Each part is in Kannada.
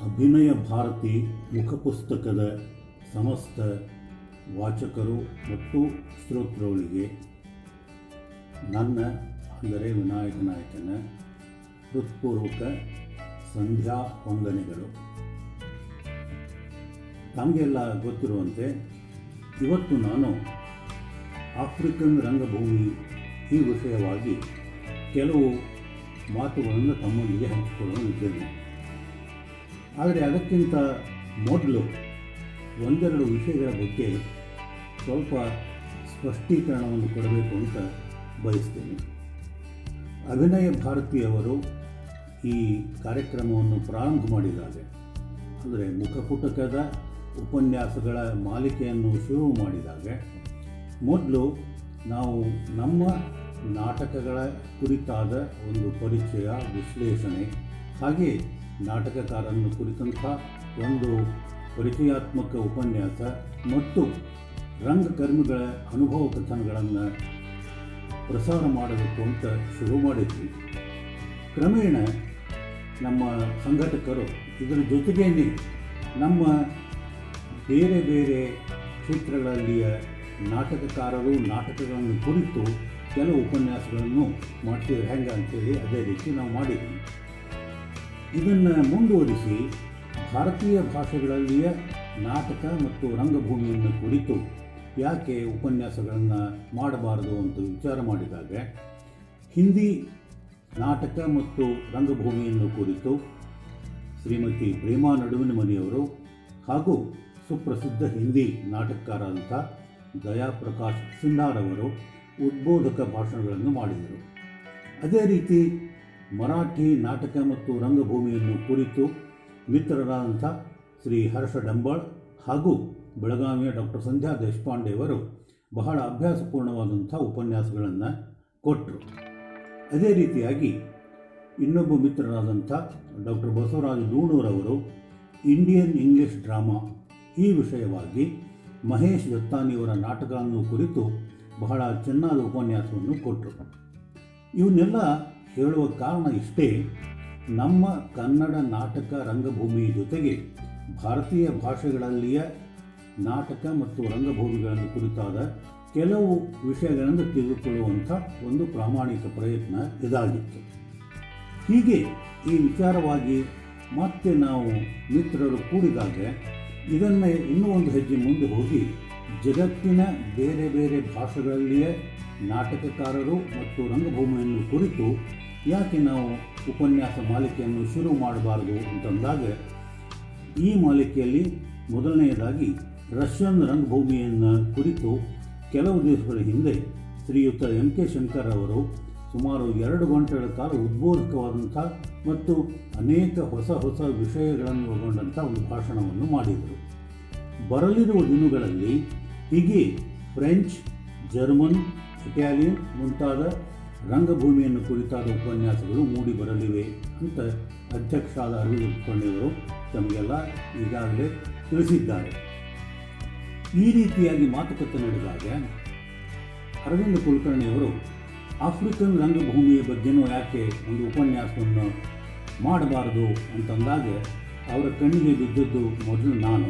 ಅಭಿನಯ ಭಾರತಿ ಮುಖಪುಸ್ತಕದ ಸಮಸ್ತ ವಾಚಕರು ಮತ್ತು ಶ್ರೋತೃಗಳಿಗೆ ನನ್ನ ಅಂದರೆ ವಿನಾಯಕ ನಾಯಕನ ಹೃತ್ಪೂರ್ವಕ ಸಂಧ್ಯಾ ವಂದನೆಗಳು. ತಮಗೆಲ್ಲ ಗೊತ್ತಿರುವಂತೆ ಇವತ್ತು ನಾನು ಆಫ್ರಿಕನ್ ರಂಗಭೂಮಿ ಈ ವಿಷಯವಾಗಿ ಕೆಲವು ಮಾತುಗಳನ್ನು ತಮ್ಮೊಂದಿಗೆ ಹಂಚಿಕೊಳ್ಳಲಿದ್ದೇನೆ. ಆದರೆ ಅದಕ್ಕಿಂತ ಮೊದಲು ಒಂದೆರಡು ವಿಷಯಗಳ ಬಗ್ಗೆ ಸ್ವಲ್ಪ ಸ್ಪಷ್ಟೀಕರಣವನ್ನು ಕೊಡಬೇಕು ಅಂತ ಬಯಸ್ತೇನೆ. ಅಭಿನಯ ಭಾರತಿಯವರು ಈ ಕಾರ್ಯಕ್ರಮವನ್ನು ಪ್ರಾರಂಭ ಮಾಡಿದಾಗ, ಅಂದರೆ ಮುಖಪುಟಕದ ಉಪನ್ಯಾಸಗಳ ಮಾಲಿಕೆಯನ್ನು ಶುರು ಮಾಡಿದಾಗ ಮೊದಲು ನಾವು ನಮ್ಮ ನಾಟಕಗಳ ಕುರಿತಾದ ಒಂದು ಪರಿಚಯ, ವಿಶ್ಲೇಷಣೆ, ಹಾಗೆ ನಾಟಕಕಾರನ್ನು ಕುರಿತಂಥ ಒಂದು ಪರಿಚಯಾತ್ಮಕ ಉಪನ್ಯಾಸ ಮತ್ತು ರಂಗಕರ್ಮಿಗಳ ಅನುಭವ ಕಥನಗಳನ್ನು ಪ್ರಸಾರ ಮಾಡಬೇಕು ಅಂತ ಶುರು ಮಾಡಿದ್ವಿ. ಕ್ರಮೇಣ ನಮ್ಮ ಸಂಘಟಕರು ಇದರ ಜೊತೆಗೇನೆ ನಮ್ಮ ಬೇರೆ ಬೇರೆ ಕ್ಷೇತ್ರಗಳಲ್ಲಿಯ ನಾಟಕಕಾರರು ನಾಟಕಗಳನ್ನು ಕುರಿತು ಕೆಲವು ಉಪನ್ಯಾಸಗಳನ್ನು ಮಾಡ್ತಿದ್ರೆ ಹೆಂಗೆ ಅಂತೇಳಿ ಅದೇ ರೀತಿ ನಾವು ಮಾಡಿದ್ವಿ. ಇದನ್ನು ಮುಂದುವರಿಸಿ ಭಾರತೀಯ ಭಾಷೆಗಳಲ್ಲಿಯ ನಾಟಕ ಮತ್ತು ರಂಗಭೂಮಿಯನ್ನು ಕುರಿತು ಯಾಕೆ ಉಪನ್ಯಾಸಗಳನ್ನು ಮಾಡಬಾರದು ಅಂತ ವಿಚಾರ ಮಾಡಿದಾಗ ಹಿಂದಿ ನಾಟಕ ಮತ್ತು ರಂಗಭೂಮಿಯನ್ನು ಕುರಿತು ಶ್ರೀಮತಿ ಪ್ರೇಮಾ ನಡುವಿನಮನಿಯವರು ಹಾಗೂ ಸುಪ್ರಸಿದ್ಧ ಹಿಂದಿ ನಾಟಕಕಾರರಂಥ ದಯಾ ಪ್ರಕಾಶ್ ಸಿಂಧಾರವರು ಉದ್ಬೋಧಕ ಭಾಷಣಗಳನ್ನು ಮಾಡಿದರು. ಅದೇ ರೀತಿ ಮರಾಠಿ ನಾಟಕ ಮತ್ತು ರಂಗಭೂಮಿಯನ್ನು ಕುರಿತು ಮಿತ್ರರಾದಂಥ ಶ್ರೀ ಹರ್ಷ ಡಂಬಾಳ್ ಹಾಗೂ ಬೆಳಗಾವಿಯ ಡಾಕ್ಟರ್ ಸಂಧ್ಯಾ ದೇಶಪಾಂಡೆಯವರು ಬಹಳ ಅಭ್ಯಾಸಪೂರ್ಣವಾದಂಥ ಉಪನ್ಯಾಸಗಳನ್ನು ಕೊಟ್ಟರು. ಅದೇ ರೀತಿಯಾಗಿ ಇನ್ನೊಬ್ಬ ಮಿತ್ರರಾದಂಥ ಡಾಕ್ಟರ್ ಬಸವರಾಜ ಲೂಣೂರವರು ಇಂಡಿಯನ್ ಇಂಗ್ಲಿಷ್ ಡ್ರಾಮಾ ಈ ವಿಷಯವಾಗಿ ಮಹೇಶ್ ದತ್ತಾನಿಯವರ ನಾಟಕವನ್ನು ಕುರಿತು ಬಹಳ ಚೆನ್ನಾದ ಉಪನ್ಯಾಸವನ್ನು ಕೊಟ್ಟರು. ಇವನ್ನೆಲ್ಲ ಹೇಳುವ ಕಾರಣ ಇಷ್ಟೇ, ನಮ್ಮ ಕನ್ನಡ ನಾಟಕ ರಂಗಭೂಮಿ ಜೊತೆಗೆ ಭಾರತೀಯ ಭಾಷೆಗಳಲ್ಲಿಯ ನಾಟಕ ಮತ್ತು ರಂಗಭೂಮಿಗಳನ್ನು ಕುರಿತಾದ ಕೆಲವು ವಿಷಯಗಳನ್ನು ತಿಳಿದುಕೊಳ್ಳುವಂಥ ಒಂದು ಪ್ರಾಮಾಣಿಕ ಪ್ರಯತ್ನ ಇದಾಗಿತ್ತು. ಹೀಗೆ ಈ ವಿಚಾರವಾಗಿ ಮತ್ತೆ ನಾವು ಮಿತ್ರರು ಕೂಡಿದಾಗ ಇದನ್ನೇ ಇನ್ನೂ ಒಂದು ಹೆಜ್ಜೆ ಮುಂದೆ ಹೋಗಿ ಜಗತ್ತಿನ ಬೇರೆ ಬೇರೆ ಭಾಷೆಗಳಲ್ಲಿಯ ನಾಟಕಕಾರರು ಮತ್ತು ರಂಗಭೂಮಿಯನ್ನು ಕುರಿತು ಯಾಕೆ ನಾವು ಉಪನ್ಯಾಸ ಮಾಲಿಕೆಯನ್ನು ಶುರು ಮಾಡಬಾರದು ಅಂತಂದಾಗ ಈ ಮಾಲಿಕೆಯಲ್ಲಿ ಮೊದಲನೆಯದಾಗಿ ರಷ್ಯನ್ ರಂಗಭೂಮಿಯನ್ನು ಕುರಿತು ಕೆಲವು ದಿವಸಗಳ ಹಿಂದೆ ಶ್ರೀಯುತ ಎಂ.ಕೆ. ಶಂಕರ್ ಅವರು ಸುಮಾರು 2 ಗಂಟೆಗಳ ಕಾಲ ಉದ್ಬೋಧಕವಾದಂಥ ಮತ್ತು ಅನೇಕ ಹೊಸ ಹೊಸ ವಿಷಯಗಳನ್ನು ಒಳಗೊಂಡಂಥ ಒಂದು ಭಾಷಣವನ್ನು ಮಾಡಿದರು. ಬರಲಿರುವ ದಿನಗಳಲ್ಲಿ ಹೀಗೆ ಫ್ರೆಂಚ್, ಜರ್ಮನ್, ಇಟಾಲಿಯನ್ ಮುಂತಾದ ರಂಗಭೂಮಿಯನ್ನು ಕುರಿತಾದ ಉಪನ್ಯಾಸಗಳು ಮೂಡಿ ಬರಲಿವೆ ಅಂತ ಅಧ್ಯಕ್ಷರಾದ ಅರವಿಂದ್ ಕೊಂಡೆಯವರು ತಮಗೆಲ್ಲ ಈಗಾಗಲೇ ತಿಳಿಸಿದ್ದಾರೆ. ಈ ರೀತಿಯಾಗಿ ಮಾತುಕತೆ ನಡೆದಾಗ ಅರವಿಂದ ಕುಲಕರ್ಣಿಯವರು ಆಫ್ರಿಕನ್ ರಂಗಭೂಮಿಯ ಬಗ್ಗೆನೂ ಯಾಕೆ ಒಂದು ಉಪನ್ಯಾಸವನ್ನು ಮಾಡಬಾರದು ಅಂತಂದಾಗ ಅವರ ಕಣ್ಣಿಗೆ ಬಿದ್ದದ್ದು ಮೊದಲು ನಾನು.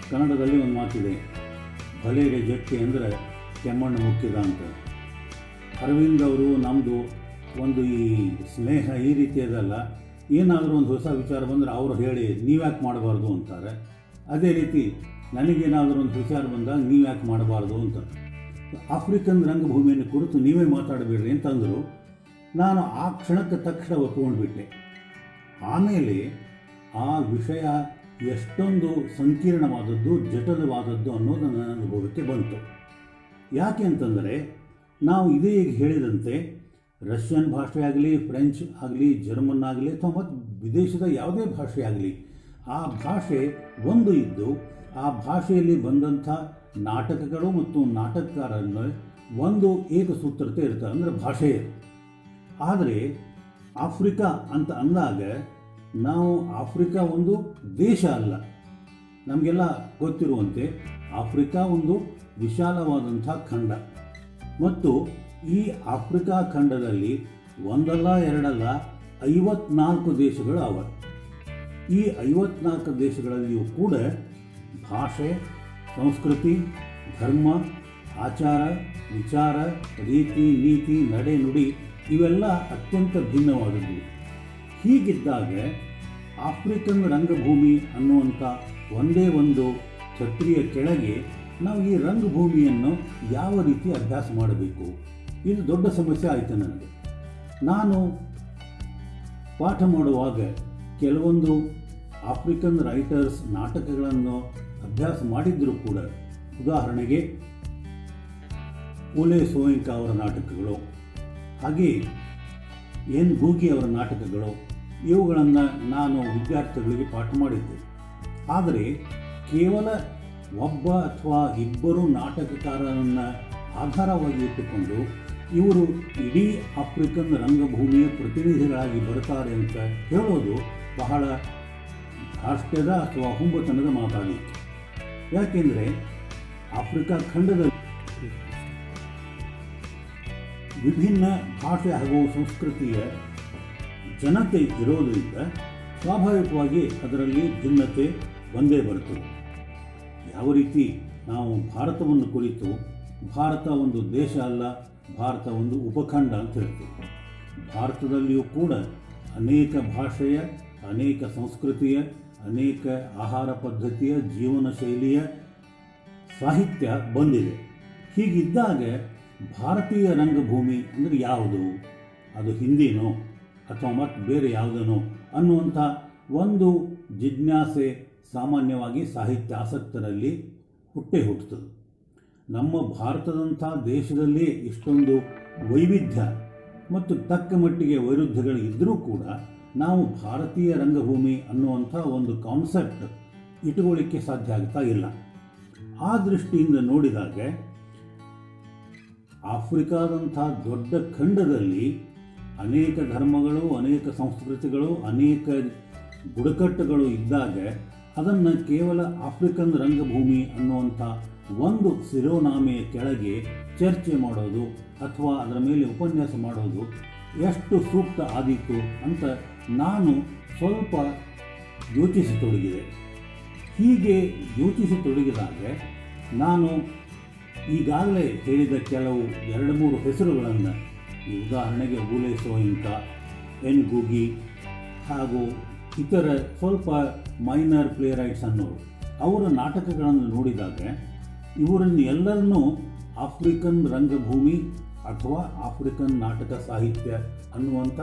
ಕನ್ನಡದಲ್ಲಿ ಒಂದು ಮಾತಿದೆ, ಭಲೆಗೆ ಜಟ್ಟಿ ಅಂದರೆ ಕೆಮ್ಮಣ್ಣು ಮುಕ್ಕಿದ ಅಂತ. ಅರವಿಂದ್ ಅವರು ನಮ್ಮದು ಒಂದು ಈ ಸ್ನೇಹ ಈ ರೀತಿಯದಲ್ಲ, ಏನಾದರೂ ಒಂದು ಹೊಸ ವಿಚಾರ ಬಂದರೆ ಅವರು ಹೇಳಿ ನೀವ್ಯಾಕೆ ಮಾಡಬಾರ್ದು ಅಂತಾರೆ. ಅದೇ ರೀತಿ ನನಗೇನಾದರೂ ಒಂದು ವಿಚಾರ ಬಂದಾಗ ನೀವ್ಯಾಕೆ ಮಾಡಬಾರ್ದು ಅಂತ. ಆಫ್ರಿಕನ್ ರಂಗಭೂಮಿಯನ್ನು ಕುರಿತು ನೀವೇ ಮಾತಾಡಬೇಡ್ರಿ ಅಂತಂದರು. ನಾನು ಆ ಕ್ಷಣಕ್ಕೆ ತಕ್ಷಣ ಒಪ್ಪಿಕೊಂಡ್ಬಿಟ್ಟೆ. ಆಮೇಲೆ ಆ ವಿಷಯ ಎಷ್ಟೊಂದು ಸಂಕೀರ್ಣವಾದದ್ದು, ಜಟಿಲವಾದದ್ದು ಅನ್ನೋದು ನನ್ನ ಅನುಭವಕ್ಕೆ ಬಂತು. ಯಾಕೆ ಅಂತಂದರೆ ನಾವು ಇದೇ ಈಗ ಹೇಳಿದಂತೆ ರಷ್ಯನ್ ಭಾಷೆ ಆಗಲಿ, ಫ್ರೆಂಚ್ ಆಗಲಿ, ಜರ್ಮನ್ ಆಗಲಿ ಅಥವಾ ಮತ್ತು ವಿದೇಶದ ಯಾವುದೇ ಭಾಷೆ ಆಗಲಿ, ಆ ಭಾಷೆ ಒಂದು ಇದ್ದು ಆ ಭಾಷೆಯಲ್ಲಿ ಬಂದಂಥ ನಾಟಕಗಳು ಮತ್ತು ನಾಟಕಕಾರನ್ನು ಒಂದು ಏಕಸೂತ್ರತೆ ಇರ್ತಾರೆ, ಅಂದರೆ ಭಾಷೆಯೇ. ಆದರೆ ಆಫ್ರಿಕಾ ಅಂತ ಅಂದಾಗ ನಾವು ಆಫ್ರಿಕಾ ಒಂದು ದೇಶ ಅಲ್ಲ. ನಮಗೆಲ್ಲ ಗೊತ್ತಿರುವಂತೆ ಆಫ್ರಿಕಾ ಒಂದು ವಿಶಾಲವಾದಂಥ ಖಂಡ ಮತ್ತು ಈ ಆಫ್ರಿಕಾ ಖಂಡದಲ್ಲಿ ಒಂದಲ್ಲ ಎರಡಲ್ಲ 54 ದೇಶಗಳು ಅವ. ಈ 54 ದೇಶಗಳಲ್ಲಿಯೂ ಕೂಡ ಭಾಷೆ, ಸಂಸ್ಕೃತಿ, ಧರ್ಮ, ಆಚಾರ, ವಿಚಾರ, ರೀತಿ, ನೀತಿ, ನಡೆ, ನುಡಿ ಇವೆಲ್ಲ ಅತ್ಯಂತ ಭಿನ್ನವಾದದ್ದು. ಹೀಗಿದ್ದಾಗ ಆಫ್ರಿಕನ್ ರಂಗಭೂಮಿ ಅನ್ನುವಂಥ ಒಂದೇ ಒಂದು ಛತ್ರಿಯ ಕೆಳಗೆ ನಾವು ಈ ರಂಗಭೂಮಿಯನ್ನು ಯಾವ ರೀತಿ ಅಭ್ಯಾಸ ಮಾಡಬೇಕು, ಇದು ದೊಡ್ಡ ಸಮಸ್ಯೆ ಆಯಿತು ನನಗೆ. ನಾನು ಪಾಠ ಮಾಡುವಾಗ ಕೆಲವೊಂದು ಆಫ್ರಿಕನ್ ರೈಟರ್ಸ್ ನಾಟಕಗಳನ್ನು ಅಭ್ಯಾಸ ಮಾಡಿದ್ದರೂ ಕೂಡ, ಉದಾಹರಣೆಗೆ ಉಲೆ ಸೋಯಿಂಕಾ ಅವರ ನಾಟಕಗಳು, ಹಾಗೆ ಎನ್ ಗೂಗಿ ಅವರ ನಾಟಕಗಳು, ಇವುಗಳನ್ನು ನಾನು ವಿದ್ಯಾರ್ಥಿಗಳಿಗೆ ಪಾಠ ಮಾಡಿದ್ದೆ. ಆದರೆ ಕೇವಲ ಒಬ್ಬ ಅಥವಾ ಇಬ್ಬರು ನಾಟಕಕಾರರನ್ನು ಆಧಾರವಾಗಿ ಇಟ್ಟುಕೊಂಡು ಇವರು ಇಡೀ ಆಫ್ರಿಕನ್ ರಂಗಭೂಮಿಯ ಪ್ರತಿನಿಧಿಗಳಾಗಿ ಬರ್ತಾರೆ ಅಂತ ಹೇಳೋದು ಬಹಳ ಧಾರ್ಷ್ಟ್ಯದ ಅಥವಾ ಹುಂಬತನದ ಮಾತಾಗಿತ್ತು. ಯಾಕೆಂದರೆ ಆಫ್ರಿಕಾ ಖಂಡದಲ್ಲಿ ವಿಭಿನ್ನ ಭಾಷೆ ಹಾಗೂ ಸಂಸ್ಕೃತಿಯ ಜನತೆ ಇರೋದರಿಂದ ಸ್ವಾಭಾವಿಕವಾಗಿ ಅದರಲ್ಲಿ ಭಿನ್ನತೆ ಬಂದೇ ಬರ್ತದೆ. ಯಾವ ರೀತಿ ನಾವು ಭಾರತವನ್ನು ಕುರಿತು ಭಾರತ ಒಂದು ದೇಶ ಅಲ್ಲ, ಭಾರತ ಒಂದು ಉಪಖಂಡ ಅಂತ ಹೇಳ್ತೀವಿ. ಭಾರತದಲ್ಲಿಯೂ ಕೂಡ ಅನೇಕ ಭಾಷೆಯ, ಅನೇಕ ಸಂಸ್ಕೃತಿಯ, ಅನೇಕ ಆಹಾರ ಪದ್ಧತಿಯ, ಜೀವನ ಶೈಲಿಯ ಸಾಹಿತ್ಯ ಬಂದಿದೆ. ಹೀಗಿದ್ದಾಗ ಭಾರತೀಯ ರಂಗಭೂಮಿ ಅಂದರೆ ಯಾವುದು, ಅದು ಹಿಂದಿನೋ ಅಥವಾ ಮತ್ತು ಬೇರೆ ಯಾವುದನೋ ಅನ್ನುವಂಥ ಒಂದು ಜಿಜ್ಞಾಸೆ ಸಾಮಾನ್ಯವಾಗಿ ಸಾಹಿತ್ಯ ಆಸಕ್ತರಲ್ಲಿ ಹುಟ್ಟುತ್ತದೆ. ನಮ್ಮ ಭಾರತದಂಥ ದೇಶದಲ್ಲೇ ಇಷ್ಟೊಂದು ವೈವಿಧ್ಯ ಮತ್ತು ತಕ್ಕ ಮಟ್ಟಿಗೆ ವೈರುಧ್ಯಗಳು ಇದ್ದರೂ ಕೂಡ ನಾವು ಭಾರತೀಯ ರಂಗಭೂಮಿ ಅನ್ನುವಂಥ ಒಂದು ಕಾನ್ಸೆಪ್ಟ್ ಇಟ್ಟುಕೊಳ್ಳಿಕ್ಕೆ ಸಾಧ್ಯ ಆಗ್ತಾ ಇಲ್ಲ. ಆ ದೃಷ್ಟಿಯಿಂದ ನೋಡಿದಾಗ ಆಫ್ರಿಕಾದಂಥ ದೊಡ್ಡ ಖಂಡದಲ್ಲಿ ಅನೇಕ ಧರ್ಮಗಳು, ಅನೇಕ ಸಂಸ್ಕೃತಿಗಳು, ಅನೇಕ ಬುಡಕಟ್ಟುಗಳು ಇದ್ದಾಗ ಅದನ್ನು ಕೇವಲ ಆಫ್ರಿಕನ್ ರಂಗಭೂಮಿ ಅನ್ನುವಂಥ ಒಂದು ಶಿರೋನಾಮೆಯ ಕೆಳಗೆ ಚರ್ಚೆ ಮಾಡೋದು ಅಥವಾ ಅದರ ಮೇಲೆ ಉಪನ್ಯಾಸ ಮಾಡೋದು ಎಷ್ಟು ಸೂಕ್ತ ಆದೀತು ಅಂತ ನಾನು ಸ್ವಲ್ಪ ಯೋಚಿಸತೊಡಗಿದೆ. ಹೀಗೆ ಯೋಚಿಸತೊಡಗಿದಾಗ ನಾನು ಈಗಾಗಲೇ ಹೇಳಿದ ಕೆಲವು 2-3 ಹೆಸರುಗಳನ್ನು, ಉದಾಹರಣೆಗೆ ಉಲೆ ಸೋಯಿಂಕಾ, ಎನ್ ಗೂಗಿ ಹಾಗೂ ಇತರ ಸ್ವಲ್ಪ ಮೈನರ್ ಪ್ಲೇ ರೈಟ್ಸ್ ಅನ್ನೋರು ಅವರ ನಾಟಕಗಳನ್ನು ನೋಡಿದಾಗ ಇವರನ್ನು ಎಲ್ಲರನ್ನೂ ಆಫ್ರಿಕನ್ ರಂಗಭೂಮಿ ಅಥವಾ ಆಫ್ರಿಕನ್ ನಾಟಕ ಸಾಹಿತ್ಯ ಅನ್ನುವಂಥ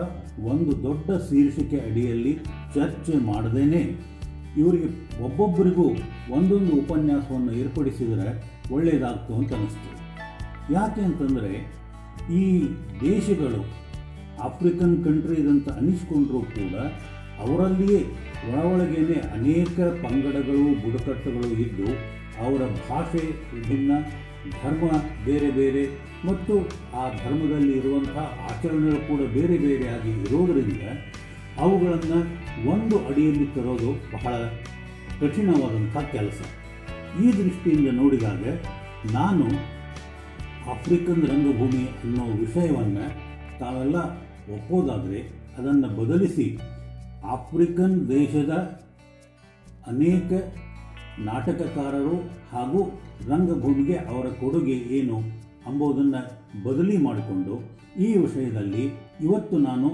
ಒಂದು ದೊಡ್ಡ ಶೀರ್ಷಿಕೆ ಅಡಿಯಲ್ಲಿ ಚರ್ಚೆ ಮಾಡದೇನೆ ಇವರಿಗೆ ಒಬ್ಬೊಬ್ಬರಿಗೂ ಒಂದೊಂದು ಉಪನ್ಯಾಸವನ್ನು ಏರ್ಪಡಿಸಿದರೆ ಒಳ್ಳೆಯದಾಗ್ತು ಅಂತ ಅನ್ನಿಸ್ತು. ಯಾಕೆ ಅಂತಂದರೆ ಈ ದೇಶಗಳು ಆಫ್ರಿಕನ್ ಕಂಟ್ರೀಸ್ ಅನ್ನಿಸ್ಕೊಂಡ್ರೂ ಕೂಡ ಅವರಲ್ಲಿಯೇ ಒಳಗೇನೆ ಅನೇಕ ಪಂಗಡಗಳು, ಬುಡಕಟ್ಟುಗಳು ಇದ್ದು ಅವರ ಭಾಷೆ ವಿಭಿನ್ನ, ಧರ್ಮ ಬೇರೆ ಬೇರೆ ಮತ್ತು ಆ ಧರ್ಮದಲ್ಲಿ ಇರುವಂಥ ಆಚರಣೆಗಳು ಕೂಡ ಬೇರೆ ಬೇರೆಯಾಗಿ ಇರೋದರಿಂದ ಅವುಗಳನ್ನು ಒಂದು ಅಡಿಯಲ್ಲಿ ತರೋದು ಬಹಳ ಕಠಿಣವಾದಂಥ ಕೆಲಸ. ಈ ದೃಷ್ಟಿಯಿಂದ ನೋಡಿದಾಗ ನಾನು ಆಫ್ರಿಕನ್ ರಂಗಭೂಮಿ ಅನ್ನೋ ವಿಷಯವನ್ನು ತಾವೆಲ್ಲ ಒಪ್ಪೋದಾದರೆ ಅದನ್ನು ಬದಲಿಸಿ ಆಫ್ರಿಕನ್ ದೇಶದ ಅನೇಕ ನಾಟಕಕಾರರು ಹಾಗೂ ರಂಗಭೂಮಿಗೆ ಅವರ ಕೊಡುಗೆ ಏನು ಎಂಬುದನ್ನು ಬದಲಿ ಮಾಡಿಕೊಂಡು ಈ ವಿಷಯದಲ್ಲಿ ಇವತ್ತು ನಾನು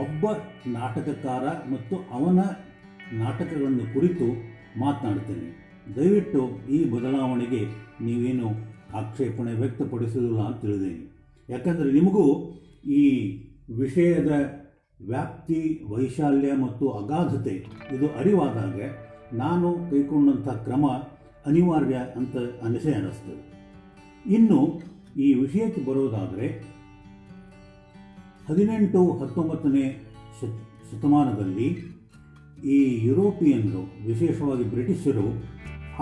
ಒಬ್ಬ ನಾಟಕಕಾರ ಮತ್ತು ಅವನ ನಾಟಕಗಳನ್ನು ಕುರಿತು ಮಾತನಾಡ್ತೇನೆ. ದಯವಿಟ್ಟು ಈ ಬದಲಾವಣೆಗೆ ನೀವೇನು ಆಕ್ಷೇಪಣೆ ವ್ಯಕ್ತಪಡಿಸುವುದಿಲ್ಲ ಅಂತ ತಿಳಿದೇನೆ. ಯಾಕಂದರೆ ನಿಮಗೂ ಈ ವಿಷಯದ ವ್ಯಾಪ್ತಿ, ವೈಶಾಲ್ಯ ಮತ್ತು ಅಗಾಧತೆ ಇದು ಅರಿವಾದಾಗ ನಾನು ಕೈಗೊಂಡಂಥ ಕ್ರಮ ಅನಿವಾರ್ಯ ಅಂತ ಅನ್ನಿಸ್ತದೆ. ಇನ್ನು ಈ ವಿಷಯಕ್ಕೆ ಬರೋದಾದರೆ 18-19ನೇ ಶತಮಾನದಲ್ಲಿ ಈ ಯುರೋಪಿಯನ್ರು, ವಿಶೇಷವಾಗಿ ಬ್ರಿಟಿಷರು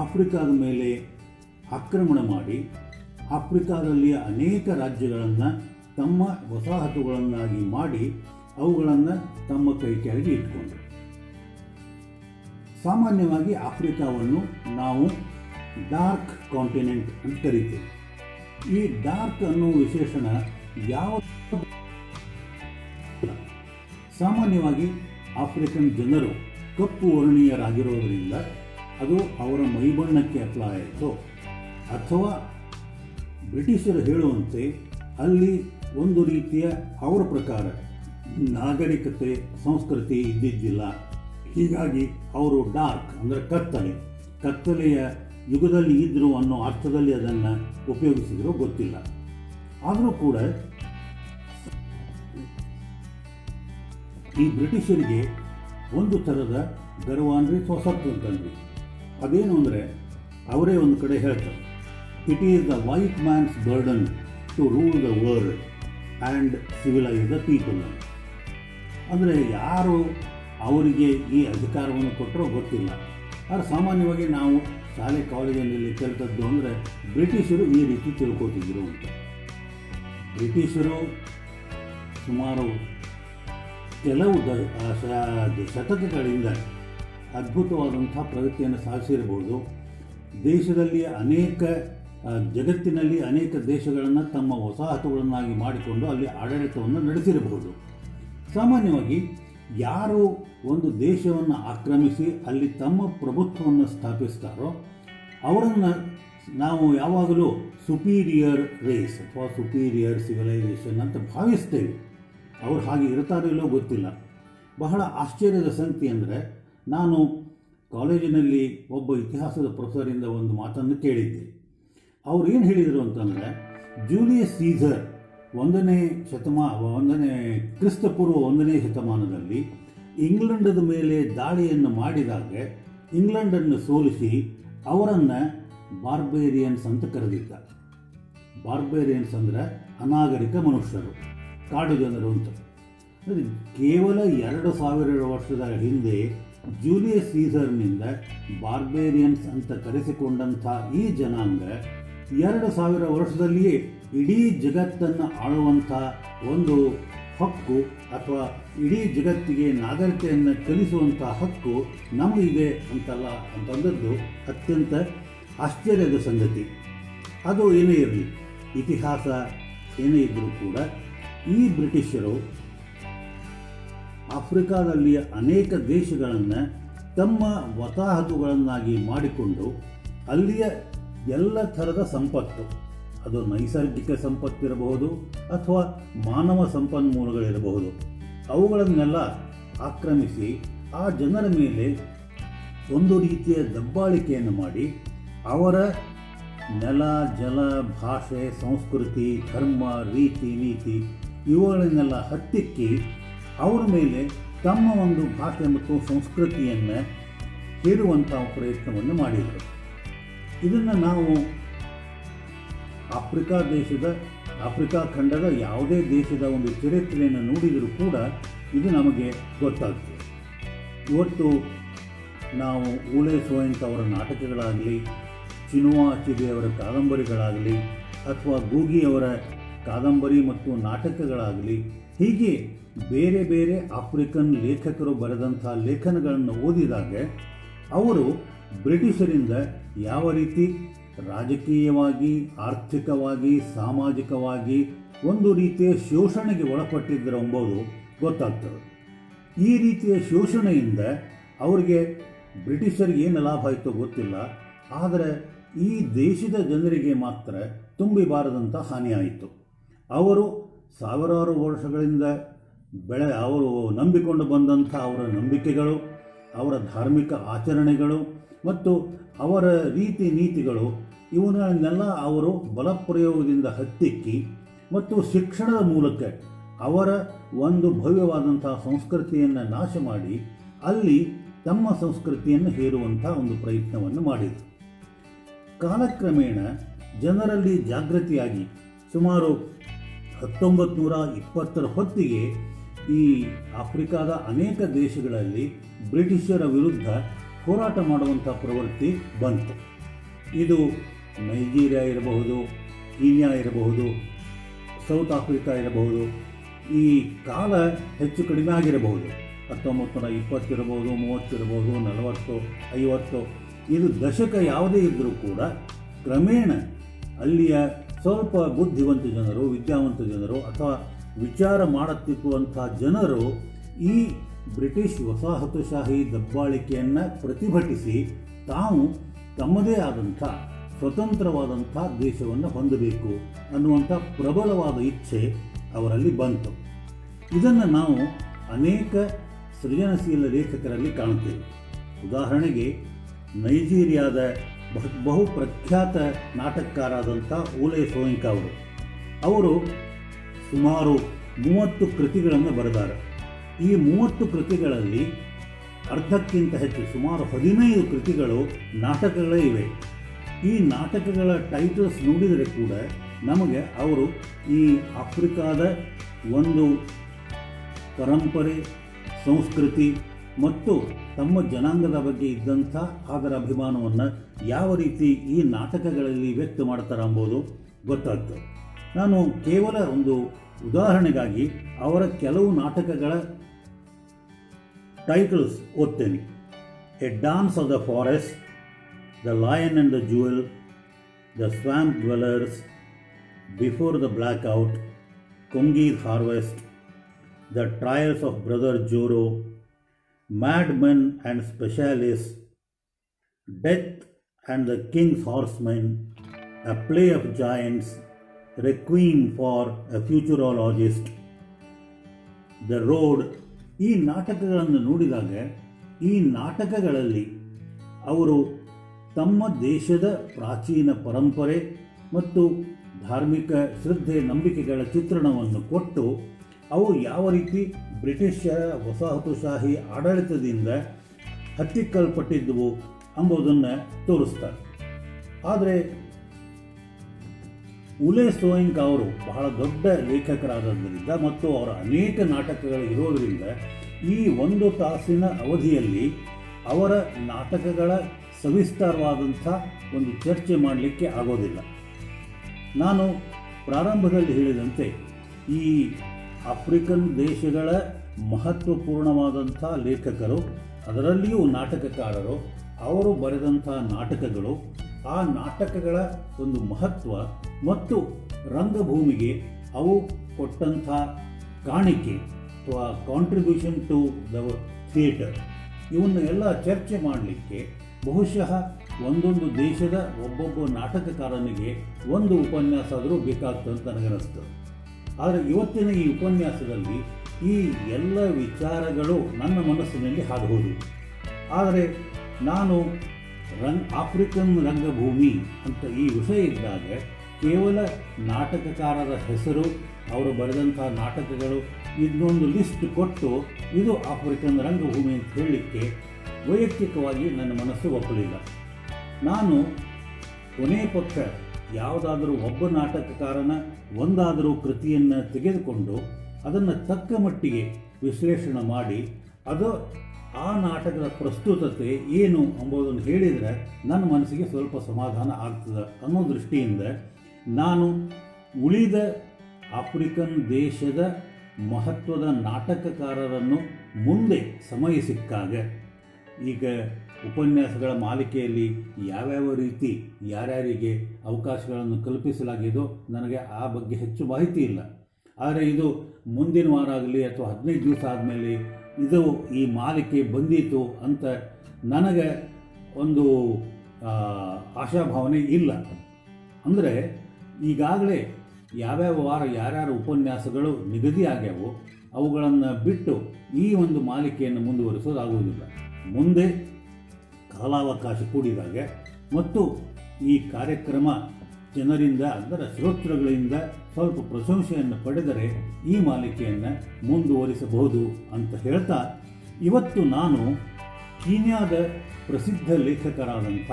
ಆಫ್ರಿಕಾದ ಮೇಲೆ ಆಕ್ರಮಣ ಮಾಡಿ ಆಫ್ರಿಕಾದಲ್ಲಿಯ ಅನೇಕ ರಾಜ್ಯಗಳನ್ನು ತಮ್ಮ ವಸಾಹತುಗಳನ್ನಾಗಿ ಮಾಡಿ ಅವುಗಳನ್ನು ತಮ್ಮ ಕೈ ಕೆಳಗೆ ಇಟ್ಕೊಂಡ್ರು. ಸಾಮಾನ್ಯವಾಗಿ ಆಫ್ರಿಕಾವನ್ನು ನಾವು ಡಾರ್ಕ್ ಕಾಂಟಿನೆಂಟ್ ಅಂತ ಕರಿತೀವಿ. ಈ ಡಾರ್ಕ್ ಅನ್ನೋ ವಿಶೇಷಣ ಯಾವ ಸಾಮಾನ್ಯವಾಗಿ ಆಫ್ರಿಕನ್ ಜನರು ಕಪ್ಪು ವರ್ಣೀಯರಾಗಿರೋದರಿಂದ ಅದು ಅವರ ಮೈಬಣ್ಣಕ್ಕೆ ಅಪ್ಲೈ ಆಯಿತು, ಅಥವಾ ಬ್ರಿಟಿಷರು ಹೇಳುವಂತೆ ಅಲ್ಲಿ ಒಂದು ರೀತಿಯ ಅವರ ಪ್ರಕಾರ ನಾಗರಿಕತೆ ಸಂಸ್ಕೃತಿ ಇದ್ದಿದ್ದಿಲ್ಲ. ಹೀಗಾಗಿ ಅವರು ಡಾರ್ಕ್ ಅಂದರೆ ಕತ್ತಲೆಯ ಯುಗದಲ್ಲಿ ಇದ್ದರು ಅನ್ನೋ ಅರ್ಥದಲ್ಲಿ ಅದನ್ನು ಉಪಯೋಗಿಸಿದ್ರು ಗೊತ್ತಿಲ್ಲ. ಆದರೂ ಕೂಡ ಈ ಬ್ರಿಟಿಷರಿಗೆ ಒಂದು ಥರದ ಗರ್ವ ಅಂದರೆ ಸ್ವಸತ್ತು ಅಂತಂದ್ವಿ. ಅದೇನು ಅಂದರೆ ಅವರೇ ಒಂದು ಕಡೆ ಹೇಳ್ತಾರೆ, it is the white man's burden to rule the world and civilise the people. ಅಂದರೆ ಯಾರು ಅವರಿಗೆ ಈ ಅಧಿಕಾರವನ್ನು ಕೊಟ್ಟರೋ ಗೊತ್ತಿಲ್ಲ. ಆದರೆ ಸಾಮಾನ್ಯವಾಗಿ ನಾವು ಶಾಲೆ ಕಾಲೇಜಿನಲ್ಲಿ ಕಲಿತದ್ದು ಅಂದರೆ ಬ್ರಿಟಿಷರು ಈ ರೀತಿ ತಿಳ್ಕೊತಿದ್ರು ಅಂತ. ಬ್ರಿಟಿಷರು ಸುಮಾರು ಕೆಲವು ಶತಕಗಳಿಂದ ಅದ್ಭುತವಾದಂಥ ಪ್ರಗತಿಯನ್ನು ಸಾಧಿಸಿರಬಹುದು. ದೇಶದಲ್ಲಿ ಜಗತ್ತಿನಲ್ಲಿ ಅನೇಕ ದೇಶಗಳನ್ನು ತಮ್ಮ ವಸಾಹತುಗಳನ್ನಾಗಿ ಮಾಡಿಕೊಂಡು ಅಲ್ಲಿ ಆಡಳಿತವನ್ನು ನಡೆಸಿರಬಹುದು. ಸಾಮಾನ್ಯವಾಗಿ ಯಾರು ಒಂದು ದೇಶವನ್ನು ಆಕ್ರಮಿಸಿ ಅಲ್ಲಿ ತಮ್ಮ ಪ್ರಭುತ್ವವನ್ನು ಸ್ಥಾಪಿಸ್ತಾರೋ ಅವರನ್ನು ನಾವು ಯಾವಾಗಲೂ ಸುಪೀರಿಯರ್ ರೇಸ್ ಅಥವಾ ಸುಪೀರಿಯರ್ ಸಿವಿಲೈಸೇಷನ್ ಅಂತ ಭಾವಿಸ್ತೇವೆ. ಅವ್ರು ಹಾಗೆ ಇರ್ತಾರೋ ಇಲ್ಲೋ ಗೊತ್ತಿಲ್ಲ. ಬಹಳ ಆಶ್ಚರ್ಯದ ಸಂಗತಿ ಅಂದರೆ, ನಾನು ಕಾಲೇಜಿನಲ್ಲಿ ಒಬ್ಬ ಇತಿಹಾಸದ ಪ್ರೊಫೆಸರಿಂದ ಒಂದು ಮಾತನ್ನು ಕೇಳಿದ್ದೆ. ಅವ್ರು ಏನು ಹೇಳಿದರು ಅಂತಂದರೆ, ಜೂಲಿಯಸ್ ಸೀಸರ್ ಕ್ರಿಸ್ತಪೂರ್ವ 1ನೇ ಶತಮಾನದಲ್ಲಿ ಇಂಗ್ಲೆಂಡದ ಮೇಲೆ ದಾಳಿಯನ್ನು ಮಾಡಿದಾಗ ಇಂಗ್ಲೆಂಡನ್ನು ಸೋಲಿಸಿ ಅವರನ್ನು ಬಾರ್ಬೇರಿಯನ್ಸ್ ಅಂತ ಕರೆದಿದ್ದ. ಬಾರ್ಬೇರಿಯನ್ಸ್ ಅಂದರೆ ಅನಾಗರಿಕ ಮನುಷ್ಯರು, ಕಾಡು ಜನರು ಅಂತ. ಕೇವಲ 2000 ವರ್ಷದ ಹಿಂದೆ ಜೂಲಿಯಸ್ ಸೀಸರ್ನಿಂದ ಬಾರ್ಬೇರಿಯನ್ಸ್ ಅಂತ ಕರೆಸಿಕೊಂಡಂಥ ಈ ಜನಾಂಗ 2000 ವರ್ಷದಲ್ಲಿಯೇ ಇಡೀ ಜಗತ್ತನ್ನು ಆಳುವಂಥ ಒಂದು ಹಕ್ಕು ಅಥವಾ ಇಡೀ ಜಗತ್ತಿಗೆ ನಾಗರಿಕತೆಯನ್ನು ಕಲಿಸುವಂಥ ಹಕ್ಕು ನಮಗಿದೆ ಅಂತಂದದ್ದು ಅತ್ಯಂತ ಆಶ್ಚರ್ಯದ ಸಂಗತಿ. ಅದು ಏನೇ ಇರಲಿ, ಇತಿಹಾಸ ಏನೇ ಇದ್ದರೂ ಕೂಡ ಈ ಬ್ರಿಟಿಷರು ಆಫ್ರಿಕಾದಲ್ಲಿಯ ಅನೇಕ ದೇಶಗಳನ್ನು ತಮ್ಮ ವಸಾಹತುಗಳನ್ನಾಗಿ ಮಾಡಿಕೊಂಡು ಅಲ್ಲಿಯ ಎಲ್ಲ ಥರದ ಸಂಪತ್ತು, ಅದು ನೈಸರ್ಗಿಕ ಸಂಪತ್ತಿರಬಹುದು ಅಥವಾ ಮಾನವ ಸಂಪನ್ಮೂಲಗಳಿರಬಹುದು, ಅವುಗಳನ್ನೆಲ್ಲ ಆಕ್ರಮಿಸಿ ಆ ಜನರ ಮೇಲೆ ಒಂದು ರೀತಿಯ ದಬ್ಬಾಳಿಕೆಯನ್ನು ಮಾಡಿ ಅವರ ನೆಲ, ಜಲ, ಭಾಷೆ, ಸಂಸ್ಕೃತಿ, ಧರ್ಮ, ರೀತಿ, ನೀತಿ ಇವುಗಳನ್ನೆಲ್ಲ ಹತ್ತಿಕ್ಕಿ ಅವರ ಮೇಲೆ ತಮ್ಮ ಒಂದು ಭಾಷೆ ಮತ್ತು ಸಂಸ್ಕೃತಿಯನ್ನು ಹೇರುವಂಥ ಪ್ರಯತ್ನವನ್ನು ಮಾಡಿದರು. ಇದನ್ನು ನಾವು ಆಫ್ರಿಕಾ ಖಂಡದ ಯಾವುದೇ ದೇಶದ ಒಂದು ಚರಿತ್ರೆಯನ್ನು ನೋಡಿದರೂ ಕೂಡ ಇದು ನಮಗೆ ಗೊತ್ತಾಗ್ತದೆ. ಇವತ್ತು ನಾವು ಊಳೆ ಸೋಯಂತ್ ಅವರ ನಾಟಕಗಳಾಗಲಿ, ಚಿನುವಾ ಅಚಿಬೆ ಅವರ ಕಾದಂಬರಿಗಳಾಗಲಿ, ಅಥವಾ ಗೂಗಿ ಅವರ ಕಾದಂಬರಿ ಮತ್ತು ನಾಟಕಗಳಾಗಲಿ, ಹೀಗೆ ಬೇರೆ ಬೇರೆ ಆಫ್ರಿಕನ್ ಲೇಖಕರು ಬರೆದಂಥ ಲೇಖನಗಳನ್ನು ಓದಿದಾಗ ಅವರು ಬ್ರಿಟಿಷರಿಂದ ಯಾವ ರೀತಿ ರಾಜಕೀಯವಾಗಿ, ಆರ್ಥಿಕವಾಗಿ, ಸಾಮಾಜಿಕವಾಗಿ ಒಂದು ರೀತಿಯ ಶೋಷಣೆಗೆ ಒಳಪಟ್ಟಿದ್ದರು ಎಂಬುದು ಗೊತ್ತಾಗ್ತದೆ. ಈ ರೀತಿಯ ಶೋಷಣೆಯಿಂದ ಅವರಿಗೆ ಬ್ರಿಟಿಷರಿಗೆ ಏನು ಲಾಭ ಆಯಿತೋ ಗೊತ್ತಿಲ್ಲ, ಆದರೆ ಈ ದೇಶದ ಜನರಿಗೆ ಮಾತ್ರ ತುಂಬಿಬಾರದಂಥ ಹಾನಿಯಾಯಿತು. ಅವರು ಸಾವಿರಾರು ವರ್ಷಗಳಿಂದ ಅವರು ನಂಬಿಕೊಂಡು ಬಂದಂಥ ಅವರ ನಂಬಿಕೆಗಳು, ಅವರ ಧಾರ್ಮಿಕ ಆಚರಣೆಗಳು ಮತ್ತು ಅವರ ರೀತಿ ನೀತಿಗಳು ಇವನ್ನೆಲ್ಲ ಅವರು ಬಲಪ್ರಯೋಗದಿಂದ ಹತ್ತಿಕ್ಕಿ ಮತ್ತು ಶಿಕ್ಷಣದ ಮೂಲಕ ಅವರ ಒಂದು ಭವ್ಯವಾದಂಥ ಸಂಸ್ಕೃತಿಯನ್ನು ನಾಶ ಮಾಡಿ ಅಲ್ಲಿ ತಮ್ಮ ಸಂಸ್ಕೃತಿಯನ್ನು ಹೇರುವಂಥ ಒಂದು ಪ್ರಯತ್ನವನ್ನು ಮಾಡಿದರು. ಕಾಲಕ್ರಮೇಣ ಜನರಲ್ಲಿ ಜಾಗೃತಿಯಾಗಿ ಸುಮಾರು 1920ರ ಹೊತ್ತಿಗೆ ಈ ಆಫ್ರಿಕಾದ ಅನೇಕ ದೇಶಗಳಲ್ಲಿ ಬ್ರಿಟಿಷರ ವಿರುದ್ಧ ಹೋರಾಟ ಮಾಡುವಂಥ ಪ್ರವೃತ್ತಿ ಬಂತು. ಇದು ನೈಜೀರಿಯಾ ಇರಬಹುದು, ಕೀನ್ಯಾ ಇರಬಹುದು, ಸೌತ್ ಆಫ್ರಿಕಾ ಇರಬಹುದು. ಈ ಕಾಲ ಹೆಚ್ಚು ಕಡಿಮೆ ಆಗಿರಬಹುದು, 1920 ಇರಬಹುದು, 30 ಇರಬಹುದು, 40, 50. ಇದು ದಶಕ ಯಾವುದೇ ಇದ್ದರೂ ಕೂಡ ಕ್ರಮೇಣ ಅಲ್ಲಿಯ ಸ್ವಲ್ಪ ಬುದ್ಧಿವಂತ ಜನರು, ವಿದ್ಯಾವಂತ ಜನರು ಅಥವಾ ವಿಚಾರ ಮಾಡುತ್ತಿರುವಂಥ ಜನರು ಈ ಬ್ರಿಟಿಷ್ ವಸಾಹತುಶಾಹಿ ದಬ್ಬಾಳಿಕೆಯನ್ನು ಪ್ರತಿಭಟಿಸಿ ತಾವು ತಮ್ಮದೇ ಆದಂಥ ಸ್ವತಂತ್ರವಾದಂಥ ದೇಶವನ್ನು ಹೊಂದಬೇಕು ಅನ್ನುವಂಥ ಪ್ರಬಲವಾದ ಇಚ್ಛೆ ಅವರಲ್ಲಿ ಬಂತು. ಇದನ್ನು ನಾವು ಅನೇಕ ಸೃಜನಶೀಲ ಲೇಖಕರಲ್ಲಿ ಕಾಣುತ್ತೇವೆ. ಉದಾಹರಣೆಗೆ ನೈಜೀರಿಯಾದ ಬಹು ಪ್ರಖ್ಯಾತ ನಾಟಕಕಾರರಾದಂಥ ಓಲೆ ಸೋಯಿಂಕ ಅವರು ಸುಮಾರು 30 ಕೃತಿಗಳನ್ನು ಬರೆದಾರೆ. ಈ 30 ಕೃತಿಗಳಲ್ಲಿ ಅರ್ಧಕ್ಕಿಂತ ಹೆಚ್ಚು ಸುಮಾರು 15 ಕೃತಿಗಳು ನಾಟಕಗಳೇ ಇವೆ. ಈ ನಾಟಕಗಳ ಟೈಟಲ್ಸ್ ನೋಡಿದರೆ ಕೂಡ ನಮಗೆ ಅವರು ಈ ಆಫ್ರಿಕಾದ ಒಂದು ಪರಂಪರೆ, ಸಂಸ್ಕೃತಿ ಮತ್ತು ತಮ್ಮ ಜನಾಂಗದ ಬಗ್ಗೆ ಇದ್ದಂಥ ಅದರ ಅಭಿಮಾನವನ್ನು ಯಾವ ರೀತಿ ಈ ನಾಟಕಗಳಲ್ಲಿ ವ್ಯಕ್ತ ಮಾಡ್ತಾರೆ ಎಂಬುದು ಗೊತ್ತಾಗ್ತದೆ. ನಾನು ಕೇವಲ ಒಂದು ಉದಾಹರಣೆಗಾಗಿ ಅವರ ಕೆಲವು ನಾಟಕಗಳ ಟೈಟಲ್ಸ್ ಓದ್ತೇನೆ. A dance of the forest, the lion and the jewel, the swamp dwellers, before the blackout, Kongi's harvest, the trials of brother Jero, madmen and specialist, death and the king's horsemen, a play of giants, requiem for a futurologist, the road. ಈ ನಾಟಕಗಳನ್ನು ನೋಡಿದಾಗ ಈ ನಾಟಕಗಳಲ್ಲಿ ಅವರು ತಮ್ಮ ದೇಶದ ಪ್ರಾಚೀನ ಪರಂಪರೆ ಮತ್ತು ಧಾರ್ಮಿಕ ಶ್ರದ್ಧೆ ನಂಬಿಕೆಗಳ ಚಿತ್ರಣವನ್ನು ಕೊಟ್ಟು ಅವು ಯಾವ ರೀತಿ ಬ್ರಿಟಿಷರ ವಸಾಹತುಶಾಹಿ ಆಡಳಿತದಿಂದ ಹತ್ತಿಕ್ಕಲ್ಪಟ್ಟಿದ್ದವು ಎಂಬುದನ್ನು ತೋರಿಸ್ತಾರೆ. ಆದರೆ ಓಲೆ ಸೋಯಿಂಕ ಅವರು ಬಹಳ ದೊಡ್ಡ ಲೇಖಕರಾದದ್ದರಿಂದ ಮತ್ತು ಅವರ ಅನೇಕ ನಾಟಕಗಳು ಇರೋದರಿಂದ ಈ 1 ತಾಸಿನ ಅವಧಿಯಲ್ಲಿ ಅವರ ನಾಟಕಗಳ ಸವಿಸ್ತಾರವಾದಂಥ ಒಂದು ಚರ್ಚೆ ಮಾಡಲಿಕ್ಕೆ ಆಗೋದಿಲ್ಲ. ನಾನು ಪ್ರಾರಂಭದಲ್ಲಿ ಹೇಳಿದಂತೆ ಈ ಆಫ್ರಿಕನ್ ದೇಶಗಳ ಮಹತ್ವಪೂರ್ಣವಾದಂಥ ಲೇಖಕರು, ಅದರಲ್ಲಿಯೂ ನಾಟಕಕಾರರು, ಅವರು ಬರೆದಂಥ ನಾಟಕಗಳು, ಆ ನಾಟಕಗಳ ಒಂದು ಮಹತ್ವ ಮತ್ತು ರಂಗಭೂಮಿಗೆ ಅವು ಕೊಟ್ಟಂಥ ಕಾಣಿಕೆ ಅಥವಾ ಕಾಂಟ್ರಿಬ್ಯೂಷನ್ ಟು ದ ಥಿಯೇಟರ್, ಇವನ್ನ ಎಲ್ಲ ಚರ್ಚೆ ಮಾಡಲಿಕ್ಕೆ ಬಹುಶಃ ಒಂದೊಂದು ದೇಶದ ಒಬ್ಬೊಬ್ಬ ನಾಟಕಕಾರನಿಗೆ ಒಂದು ಉಪನ್ಯಾಸ ಆದರೂ ಬೇಕಾಗ್ತದೆ ಅಂತ ನನಗನ್ನಿಸ್ತದೆ. ಆದರೆ ಇವತ್ತಿನ ಈ ಉಪನ್ಯಾಸದಲ್ಲಿ ಈ ಎಲ್ಲ ವಿಚಾರಗಳು ನನ್ನ ಮನಸ್ಸಿನಲ್ಲಿ ಹಾದುಹೋದು. ಆದರೆ ನಾನು ಆಫ್ರಿಕನ್ ರಂಗಭೂಮಿ ಅಂತ ಈ ವಿಷಯ ಇದ್ದಾಗ ಕೇವಲ ನಾಟಕಕಾರರ ಹೆಸರು, ಅವರು ಬರೆದಂಥ ನಾಟಕಗಳು ಇದನ್ನೊಂದು ಲಿಸ್ಟ್ ಕೊಟ್ಟು ಇದು ಆಫ್ರಿಕನ್ ರಂಗಭೂಮಿ ಅಂತ ಹೇಳಲಿಕ್ಕೆ ವೈಯಕ್ತಿಕವಾಗಿ ನನ್ನ ಮನಸ್ಸು ಒಪ್ಪಲಿಲ್ಲ. ನಾನು ಕೊನೆಯ ಪಕ್ಷ ಯಾವುದಾದರೂ ಒಬ್ಬ ನಾಟಕಕಾರನ ಒಂದಾದರೂ ಕೃತಿಯನ್ನು ತೆಗೆದುಕೊಂಡು ಅದನ್ನು ತಕ್ಕ ಮಟ್ಟಿಗೆ ವಿಶ್ಲೇಷಣೆ ಮಾಡಿ ಅದು ಆ ನಾಟಕದ ಪ್ರಸ್ತುತತೆ ಏನು ಎಂಬುದನ್ನು ಹೇಳಿದರೆ ನನ್ನ ಮನಸ್ಸಿಗೆ ಸ್ವಲ್ಪ ಸಮಾಧಾನ ಆಗ್ತದೆ ಅನ್ನೋ ದೃಷ್ಟಿಯಿಂದ ನಾನು ಉಳಿದ ಆಫ್ರಿಕನ್ ದೇಶದ ಮಹತ್ವದ ನಾಟಕಕಾರರನ್ನು ಮುಂದೆ ಸಮಯ ಸಿಕ್ಕಾಗ, ಈಗ ಉಪನ್ಯಾಸಗಳ ಮಾಲಿಕೆಯಲ್ಲಿ ಯಾವ್ಯಾವ ರೀತಿ ಯಾರ್ಯಾರಿಗೆ ಅವಕಾಶಗಳನ್ನು ಕಲ್ಪಿಸಲಾಗಿದೋ ನನಗೆ ಆ ಬಗ್ಗೆ ಹೆಚ್ಚು ಮಾಹಿತಿ ಇಲ್ಲ. ಆದರೆ ಇದು ಮುಂದಿನ ವಾರ ಆಗಲಿ ಅಥವಾ 15 ದಿವಸ ಆದಮೇಲೆ ಇದು ಈ ಮಾಲಿಕೆ ಬಂದೀತು ಅಂತ ನನಗೆ ಒಂದು ಆಶಾಭಾವನೆ ಇಲ್ಲ. ಅಂದರೆ ಈಗಾಗಲೇ ಯಾವ್ಯಾವ ವಾರ ಯಾರ್ಯಾರ ಉಪನ್ಯಾಸಗಳು ನಿಗದಿ ಆಗ್ಯಾವೋ ಅವುಗಳನ್ನು ಬಿಟ್ಟು ಈ ಒಂದು ಮಾಲಿಕೆಯನ್ನು ಮುಂದುವರಿಸೋದಾಗುವುದಿಲ್ಲ. ಮುಂದೆ ಕಾಲಾವಕಾಶ ಕೂಡಿದಾಗ ಮತ್ತು ಈ ಕಾರ್ಯಕ್ರಮ ಜನರಿಂದ, ಅದರ ಶ್ರೋತೃಗಳಿಂದ ಸ್ವಲ್ಪ ಪ್ರಶಂಸೆಯನ್ನು ಪಡೆದರೆ ಈ ಮಾಲಿಕೆಯನ್ನು ಮುಂದುವರಿಸಬಹುದು ಅಂತ ಹೇಳ್ತಾ, ಇವತ್ತು ನಾನು ಕೀನ್ಯಾದ ಪ್ರಸಿದ್ಧ ಲೇಖಕರಾದಂಥ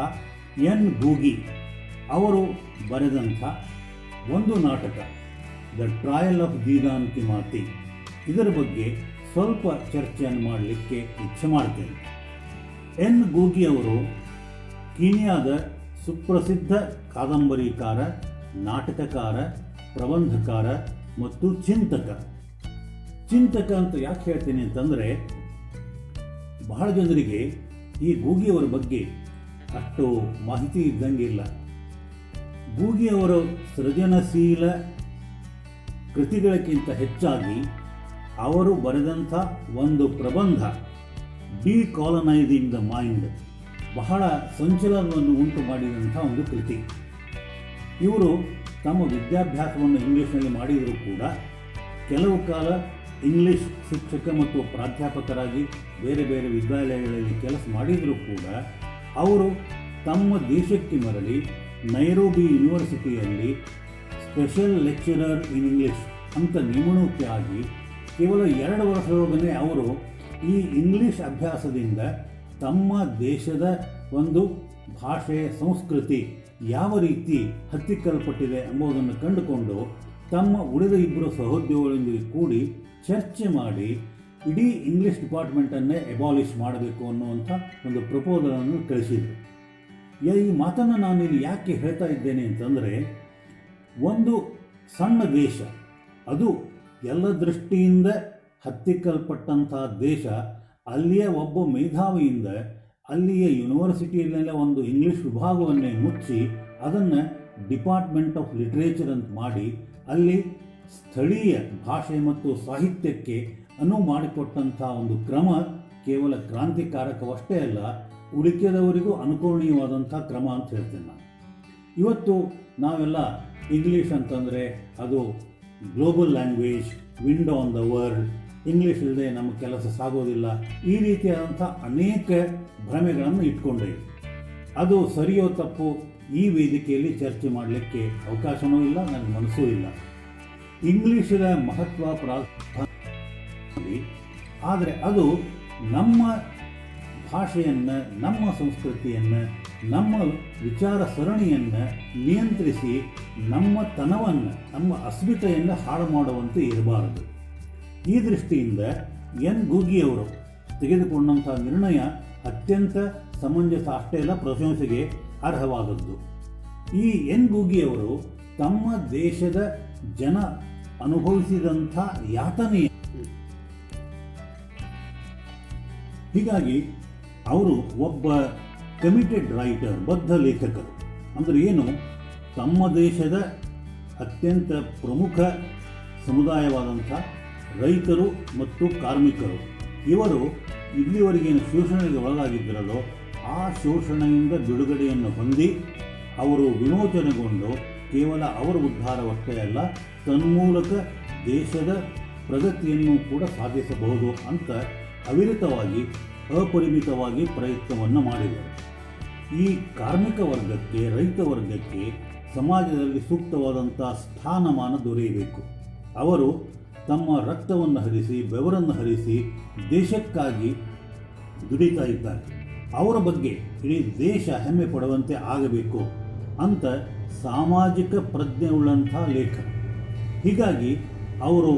ಎನ್ ಗೂಗಿ ಅವರು ಬರೆದಂಥ ಒಂದು ನಾಟಕ ದ ಟ್ರಯಲ್ ಆಫ್ ದೀದಾನ್ ಕಿಮಾತಿ, ಇದರ ಬಗ್ಗೆ ಸ್ವಲ್ಪ ಚರ್ಚೆಯನ್ನು ಮಾಡಲಿಕ್ಕೆ ಇಚ್ಛೆ ಮಾಡ್ತೇನೆ. ಎನ್ ಗೂಗಿ ಅವರು ಕೀನ್ಯಾದ ಸುಪ್ರಸಿದ್ಧ ಕಾದಂಬರಿಕಾರ, ನಾಟಕಕಾರ, ಪ್ರಬಂಧಕಾರ ಮತ್ತು ಚಿಂತಕ ಅಂತ ಯಾಕೆ ಹೇಳ್ತೀನಿ ಅಂತಂದರೆ, ಬಹಳ ಜನರಿಗೆ ಈ ಗೂಗಿಯವರ ಬಗ್ಗೆ ಅಷ್ಟು ಮಾಹಿತಿ ಇದ್ದಂಗೆ ಇಲ್ಲ. ಗೂಗಿಯವರು ಸೃಜನಶೀಲ ಕೃತಿಗಳಕ್ಕಿಂತ ಹೆಚ್ಚಾಗಿ ಅವರು ಬರೆದಂಥ ಒಂದು ಪ್ರಬಂಧ ಡಿಕಾಲನೈಸಿಂಗ್ ದ ಮೈಂಡ್ ಬಹಳ ಸಂಚಲನವನ್ನು ಉಂಟು ಮಾಡಿದಂಥ ಒಂದು ಕೃತಿ. ಇವರು ತಮ್ಮ ವಿದ್ಯಾಭ್ಯಾಸವನ್ನು ಇಂಗ್ಲೀಷ್ನಲ್ಲಿ ಮಾಡಿದರೂ ಕೂಡ ಕೆಲವು ಕಾಲ ಇಂಗ್ಲೀಷ್ ಶಿಕ್ಷಕ ಮತ್ತು ಪ್ರಾಧ್ಯಾಪಕರಾಗಿ ಬೇರೆ ಬೇರೆ ವಿದ್ಯಾಲಯಗಳಲ್ಲಿ ಕೆಲಸ ಮಾಡಿದರೂ ಕೂಡ ಅವರು ತಮ್ಮ ದೇಶಕ್ಕೆ ಮರಳಿ ನೈರೋಬಿ ಯೂನಿವರ್ಸಿಟಿಯಲ್ಲಿ ಸ್ಪೆಷಲ್ ಲೆಕ್ಚರರ್ ಇನ್ ಇಂಗ್ಲೀಷ್ ಅಂತ ನೇಮಣೂಕೆ ಆಗಿ ಕೇವಲ 2 ವರ್ಷದೊಳಗನೆ ಅವರು ಈ ಇಂಗ್ಲೀಷ್ ಅಭ್ಯಾಸದಿಂದ ತಮ್ಮ ದೇಶದ ಒಂದು ಭಾಷೆ ಸಂಸ್ಕೃತಿ ಯಾವ ರೀತಿ ಹತ್ತಿಕ್ಕಲ್ಪಟ್ಟಿದೆ ಎಂಬುದನ್ನು ಕಂಡುಕೊಂಡು ತಮ್ಮ ಉಳಿದ 2 ಸಹೋದ್ಯೋಗಿಗಳೊಂದಿಗೆ ಕೂಡಿ ಚರ್ಚೆ ಮಾಡಿ ಇಡೀ ಇಂಗ್ಲೀಷ್ ಡಿಪಾರ್ಟ್ಮೆಂಟನ್ನೇ ಎಬಾಲಿಷ್ ಮಾಡಬೇಕು ಅನ್ನುವಂಥ ಒಂದು ಪ್ರಪೋಸಲನ್ನು ಕಳಿಸಿದರು. ಈ ಮಾತನ್ನು ನಾನು ಇಲ್ಲಿ ಯಾಕೆ ಹೇಳ್ತಾ ಇದ್ದೇನೆ ಅಂತಂದರೆ, ಒಂದು ಸಣ್ಣ ದೇಶ, ಅದು ಎಲ್ಲ ದೃಷ್ಟಿಯಿಂದ ಹತ್ತಿಕ್ಕಲ್ಪಟ್ಟಂಥ ದೇಶ, ಅಲ್ಲಿಯ ಒಬ್ಬ ಮೇಧಾವಿಯಿಂದ ಅಲ್ಲಿಯ ಯೂನಿವರ್ಸಿಟಿಯಲ್ಲೆಲ್ಲ ಒಂದು ಇಂಗ್ಲೀಷ್ ವಿಭಾಗವನ್ನೇ ಮುಚ್ಚಿ ಅದನ್ನು ಡಿಪಾರ್ಟ್ಮೆಂಟ್ ಆಫ್ ಲಿಟ್ರೇಚರ್ ಅಂತ ಮಾಡಿ ಅಲ್ಲಿ ಸ್ಥಳೀಯ ಭಾಷೆ ಮತ್ತು ಸಾಹಿತ್ಯಕ್ಕೆ ಅನುವು ಮಾಡಿಕೊಟ್ಟಂಥ ಒಂದು ಕ್ರಮ ಕೇವಲ ಕ್ರಾಂತಿಕಾರಕವಷ್ಟೇ ಅಲ್ಲ, ಉಳಿಕೆದವರಿಗೂ ಅನುಕರಣೀಯವಾದಂಥ ಕ್ರಮ ಅಂತ ಹೇಳ್ತೇನೆ ನಾನು. ಇವತ್ತು ನಾವೆಲ್ಲ ಇಂಗ್ಲೀಷ್ ಅಂತಂದರೆ ಅದು global language, window on the world, English ಇಲ್ಲದೆ ನಮ್ಮ ಕೆಲಸ ಸಾಗೋದಿಲ್ಲ, ಈ ರೀತಿಯಾದಂಥ ಅನೇಕ ಭ್ರಮೆಗಳನ್ನು ಇಟ್ಕೊಂಡಿವೆ. ಅದು ಸರಿಯೋ ತಪ್ಪು ಈ ವೇದಿಕೆಯಲ್ಲಿ ಚರ್ಚೆ ಮಾಡಲಿಕ್ಕೆ ಅವಕಾಶವೂ ಇಲ್ಲ, ನನಗೆ ಮನಸ್ಸೂ ಇಲ್ಲ. ಇಂಗ್ಲೀಷಿನ ಮಹತ್ವ ಆದರೆ ಅದು ನಮ್ಮ ಭಾಷೆಯನ್ನು, ನಮ್ಮ ಸಂಸ್ಕೃತಿಯನ್ನು, ನಮ್ಮ ವಿಚಾರ ಸರಣಿಯನ್ನು ನಿಯಂತ್ರಿಸಿ ನಮ್ಮ ತನವನ್ನು, ನಮ್ಮ ಅಸ್ಮಿತೆಯನ್ನು ಹಾಳು ಮಾಡುವಂತೆ ಇರಬಾರದು. ಈ ದೃಷ್ಟಿಯಿಂದ ಎನ್ ಗೂಗಿಯವರು ತೆಗೆದುಕೊಂಡಂಥ ನಿರ್ಣಯ ಅತ್ಯಂತ ಸಮಂಜಸ, ಅಷ್ಟೇ ಅಲ್ಲ ಪ್ರಶಂಸೆಗೆ ಅರ್ಹವಾದದ್ದು. ಈ ಎನ್ ಗೂಗಿಯವರು ತಮ್ಮ ದೇಶದ ಜನ ಅನುಭವಿಸಿದಂಥ ಯಾತನೆಯ, ಹೀಗಾಗಿ ಅವರು ಒಬ್ಬ ಕಮಿಟೆಡ್ ರೈಟರ್, ಬದ್ಧ ಲೇಖಕರು. ಅಂದರೆ ಏನು, ತಮ್ಮ ದೇಶದ ಅತ್ಯಂತ ಪ್ರಮುಖ ಸಮುದಾಯವಾದಂಥ ರೈತರು ಮತ್ತು ಕಾರ್ಮಿಕರು, ಇವರು ಇಲ್ಲಿವರೆಗೇನು ಶೋಷಣೆಗೆ ಒಳಗಾಗಿದ್ದರಲ್ಲೋ ಆ ಶೋಷಣೆಯಿಂದ ಬಿಡುಗಡೆಯನ್ನು ಹೊಂದಿ ಅವರು ವಿಮೋಚನೆಗೊಂಡು ಕೇವಲ ಅವರ ಉದ್ಧಾರವಷ್ಟೇ ಅಲ್ಲ, ತನ್ಮೂಲಕ ದೇಶದ ಪ್ರಗತಿಯನ್ನು ಕೂಡ ಸಾಧಿಸಬಹುದು ಅಂತ ಅವಿರತವಾಗಿ, ಅಪರಿಮಿತವಾಗಿ ಪ್ರಯತ್ನವನ್ನು ಮಾಡಿದರು. ಈ ಕಾರ್ಮಿಕ ವರ್ಗಕ್ಕೆ, ರೈತ ವರ್ಗಕ್ಕೆ ಸಮಾಜದಲ್ಲಿ ಸೂಕ್ತವಾದಂಥ ಸ್ಥಾನಮಾನ ದೊರೆಯಬೇಕು. ಅವರು ತಮ್ಮ ರಕ್ತವನ್ನು ಹರಿಸಿ, ಬೆವರನ್ನು ಹರಿಸಿ ದೇಶಕ್ಕಾಗಿ ದುಡಿತಾ ಇದ್ದಾರೆ. ಅವರ ಬಗ್ಗೆ ಇಡೀ ದೇಶ ಹೆಮ್ಮೆ ಪಡುವಂತೆ ಆಗಬೇಕು ಅಂತ ಸಾಮಾಜಿಕ ಪ್ರಜ್ಞೆ ಉಳ್ಳಂಥ ಲೇಖಕ. ಹೀಗಾಗಿ ಅವರು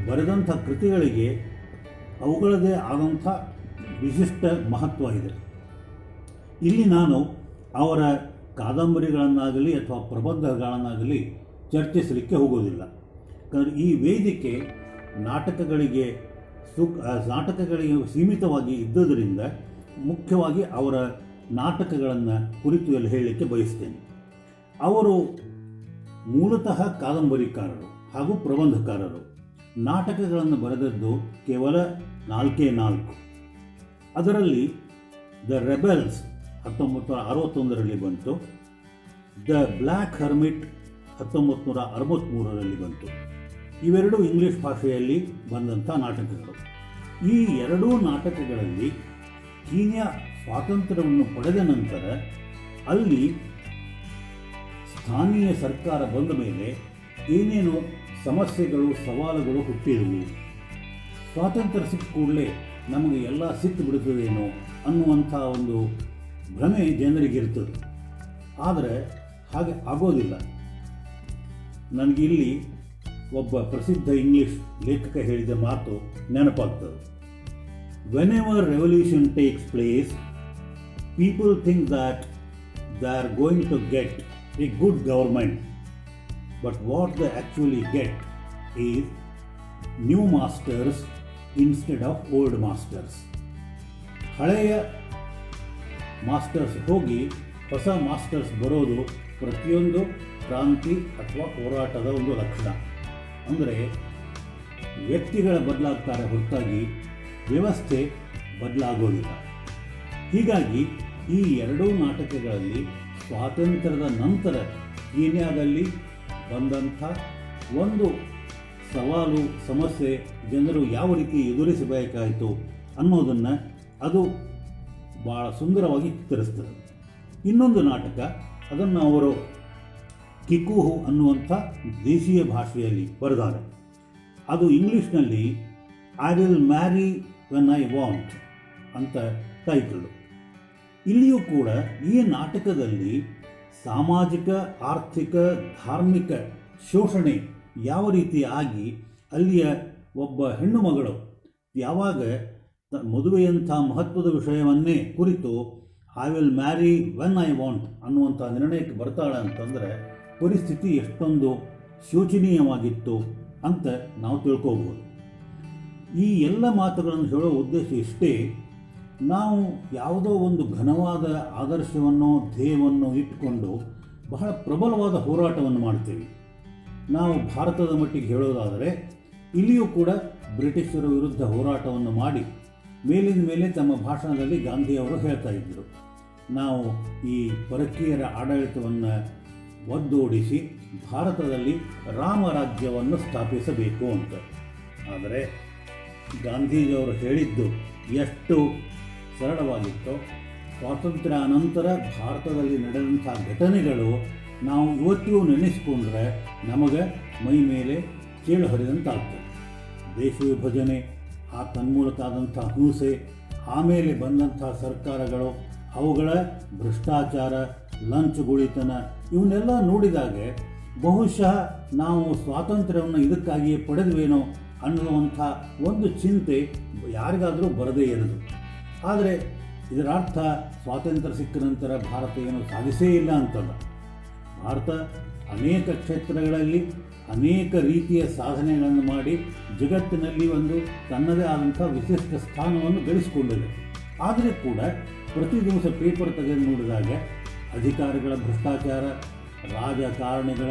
ಬರೆದಂಥ ಕೃತಿಗಳಿಗೆ ಅವುಗಳದೇ ಆದಂಥ ವಿಶಿಷ್ಟ ಮಹತ್ವ ಇದೆ. ಇಲ್ಲಿ ನಾನು ಅವರ ಕಾದಂಬರಿಗಳನ್ನಾಗಲಿ ಅಥವಾ ಪ್ರಬಂಧಗಳನ್ನಾಗಲಿ ಚರ್ಚಿಸಲಿಕ್ಕೆ ಹೋಗೋದಿಲ್ಲ. ಈ ವೇದಿಕೆ ನಾಟಕಗಳಿಗೆ ಸೀಮಿತವಾಗಿ ಇದ್ದುದರಿಂದ ಮುಖ್ಯವಾಗಿ ಅವರ ನಾಟಕಗಳನ್ನು ಕುರಿತು ಎಲ್ಲ ಹೇಳಲಿಕ್ಕೆ ಬಯಸ್ತೇನೆ. ಅವರು ಮೂಲತಃ ಕಾದಂಬರಿಕಾರರು ಹಾಗೂ ಪ್ರಬಂಧಕಾರರು. ನಾಟಕಗಳನ್ನು ಬರೆದದ್ದು ಕೇವಲ 4 ಅದರಲ್ಲಿ ದ ರೆಬೆಲ್ಸ್ 1961ರಲ್ಲಿ ಬಂತು, ದ ಬ್ಲ್ಯಾಕ್ ಹರ್ಮಿಟ್ 1963ರಲ್ಲಿ ಬಂತು. ಇವೆರಡೂ ಇಂಗ್ಲೀಷ್ ಭಾಷೆಯಲ್ಲಿ ಬಂದಂಥ ನಾಟಕಗಳು. ಈ 2 ನಾಟಕಗಳಲ್ಲಿ ಕೀನ್ಯಾ ಸ್ವಾತಂತ್ರ್ಯವನ್ನು ಪಡೆದ ನಂತರ ಅಲ್ಲಿ ಸ್ಥಾನೀಯ ಸರ್ಕಾರ ಬಂದ ಮೇಲೆ ಏನೇನು ಸಮಸ್ಯೆಗಳು, ಸವಾಲುಗಳು ಹುಟ್ಟಿದವು. ಸ್ವಾತಂತ್ರ್ಯ ಸಿಕ್ಕ ಕೂಡಲೇ ನಮಗೆ ಎಲ್ಲ ಸಿಕ್ಕು ಬಿಡುತ್ತದೇನೋ ಅನ್ನುವಂಥ ಒಂದು ಭ್ರಮೆ ಜನರಿಗಿರ್ತದೆ. ಆದರೆ ಹಾಗೆ ಆಗೋದಿಲ್ಲ. ನನಗಿಲ್ಲಿ ಒಬ್ಬ ಪ್ರಸಿದ್ಧ ಇಂಗ್ಲೀಷ್ ಲೇಖಕ ಹೇಳಿದ ಮಾತು ನೆನಪಾಗ್ತದೆ. Whenever revolution takes place, people think that they are going to get a good government, but what they actually get is new masters instead of old masters. ಹಳೆಯ ಮಾಸ್ಟರ್ಸ್ ಹೋಗಿ ಹೊಸ ಮಾಸ್ಟರ್ಸ್ ಬರೋದು ಪ್ರತಿಯೊಂದು ಕ್ರಾಂತಿ ಅಥವಾ ಹೋರಾಟದ ಒಂದು ಲಕ್ಷಣ. ಅಂದರೆ ವ್ಯಕ್ತಿಗಳ ಬದಲಾಗ್ತಾರೆ ಹೊರತಾಗಿ ವ್ಯವಸ್ಥೆ ಬದಲಾಗೋದಿಲ್ಲ. ಹೀಗಾಗಿ ಈ ಎರಡೂ ನಾಟಕಗಳಲ್ಲಿ ಸ್ವಾತಂತ್ರ್ಯದ ನಂತರ ಕೀನ್ಯಾದಲ್ಲಿ ಬಂದಂಥ ಒಂದು ಸವಾಲು, ಸಮಸ್ಯೆ ಜನರು ಯಾವ ರೀತಿ ಎದುರಿಸಬೇಕಾಯಿತು ಅನ್ನೋದನ್ನು ಅದು ಭಾಳ ಸುಂದರವಾಗಿ ಚಿತ್ರಿಸ್ತದೆ. ಇನ್ನೊಂದು ನಾಟಕ, ಅದನ್ನು ಅವರು ಕಿಕುಹು ಅನ್ನುವಂಥ ದೇಶೀಯ ಭಾಷೆಯಲ್ಲಿ ಬರೆದಾರೆ. ಅದು ಇಂಗ್ಲೀಷ್ನಲ್ಲಿ I will marry when I want ಅಂತ ಟೈಟಲು. ಇಲ್ಲಿಯೂ ಕೂಡ ಈ ನಾಟಕದಲ್ಲಿ ಸಾಮಾಜಿಕ, ಆರ್ಥಿಕ, ಧಾರ್ಮಿಕ ಶೋಷಣೆ ಯಾವ ರೀತಿ ಆಗಿ ಅಲ್ಲಿಯ ಒಬ್ಬ ಹೆಣ್ಣು ಮಗಳು ಯಾವಾಗ ಮದುವೆಯಂಥ ಮಹತ್ವದ ವಿಷಯವನ್ನೇ ಕುರಿತು I will marry when I want ಅನ್ನುವಂಥ ನಿರ್ಣಯಕ್ಕೆ ಬರ್ತಾಳೆ ಅಂತಂದರೆ ಪರಿಸ್ಥಿತಿ ಎಷ್ಟೊಂದು ಶೋಚನೀಯವಾಗಿತ್ತು ಅಂತ ನಾವು ತಿಳ್ಕೋಬಹುದು. ಈ ಎಲ್ಲ ಮಾತುಗಳನ್ನು ಹೇಳೋ ಉದ್ದೇಶ ಇಷ್ಟೇ, ನಾವು ಯಾವುದೋ ಒಂದು ಘನವಾದ ಆದರ್ಶವನ್ನು, ಧ್ಯೇಯವನ್ನು ಇಟ್ಟುಕೊಂಡು ಬಹಳ ಪ್ರಬಲವಾದ ಹೋರಾಟವನ್ನು ಮಾಡ್ತೀವಿ. ನಾವು ಭಾರತದ ಮಟ್ಟಿಗೆ ಹೇಳೋದಾದರೆ ಇಲ್ಲಿಯೂ ಕೂಡ ಬ್ರಿಟಿಷರ ವಿರುದ್ಧ ಹೋರಾಟವನ್ನು ಮಾಡಿ ಮೇಲಿನ ಮೇಲೆ ತಮ್ಮ ಭಾಷಣದಲ್ಲಿ ಗಾಂಧಿಯವರು ಹೇಳ್ತಾ ಇದ್ದರು, ನಾವು ಈ ಪರಕೀಯರ ಆಡಳಿತವನ್ನು ಒದ್ದೋಡಿಸಿ ಭಾರತದಲ್ಲಿ ರಾಮರಾಜ್ಯವನ್ನು ಸ್ಥಾಪಿಸಬೇಕು ಅಂತ. ಆದರೆ ಗಾಂಧೀಜಿಯವರು ಹೇಳಿದ್ದು ಎಷ್ಟು ಸರಳವಾಗಿತ್ತೋ, ಸ್ವಾತಂತ್ರ್ಯ ಅನಂತರ ಭಾರತದಲ್ಲಿ ನಡೆದಂಥ ಘಟನೆಗಳು ನಾವು ಇವತ್ತಿಗೂ ನೆನೆಸಿಕೊಂಡ್ರೆ ನಮಗೆ ಮೈ ಮೇಲೆ ಚೇಳು ಹರಿದಂತಾಗ್ತದೆ. ದೇಶ ವಿಭಜನೆ, ಆ ತನ್ಮೂಲಕ ಆದಂಥ ಹಿಂಸೆ, ಆಮೇಲೆ ಬಂದಂಥ ಸರ್ಕಾರಗಳು, ಅವುಗಳ ಭ್ರಷ್ಟಾಚಾರ, ಲಂಚಗುಳಿತನ, ಇವನ್ನೆಲ್ಲ ನೋಡಿದಾಗ ಬಹುಶಃ ನಾವು ಸ್ವಾತಂತ್ರ್ಯವನ್ನು ಇದಕ್ಕಾಗಿಯೇ ಪಡೆದ್ವೇನೋ ಅನ್ನುವಂಥ ಒಂದು ಚಿಂತೆ ಯಾರಿಗಾದರೂ ಬರದೇ ಇರೋದು. ಆದರೆ ಇದರ ಅರ್ಥ ಸ್ವಾತಂತ್ರ್ಯ ಸಿಕ್ಕ ನಂತರ ಭಾರತ ಏನು ಸಾಧಿಸೇ ಇಲ್ಲ ಅಂತಲ್ಲ. ಭಾರತ ಅನೇಕ ಕ್ಷೇತ್ರಗಳಲ್ಲಿ ಅನೇಕ ರೀತಿಯ ಸಾಧನೆಗಳನ್ನು ಮಾಡಿ ಜಗತ್ತಿನಲ್ಲಿ ಒಂದು ತನ್ನದೇ ಆದಂಥ ವಿಶಿಷ್ಟ ಸ್ಥಾನವನ್ನು ಗಳಿಸಿಕೊಂಡಿದೆ. ಆದರೆ ಕೂಡ ಪ್ರತಿ ದಿವಸ ಪೇಪರ್ ತೆಗೆದು ನೋಡಿದಾಗ ಅಧಿಕಾರಿಗಳ ಭ್ರಷ್ಟಾಚಾರ, ರಾಜಕಾರಣಿಗಳ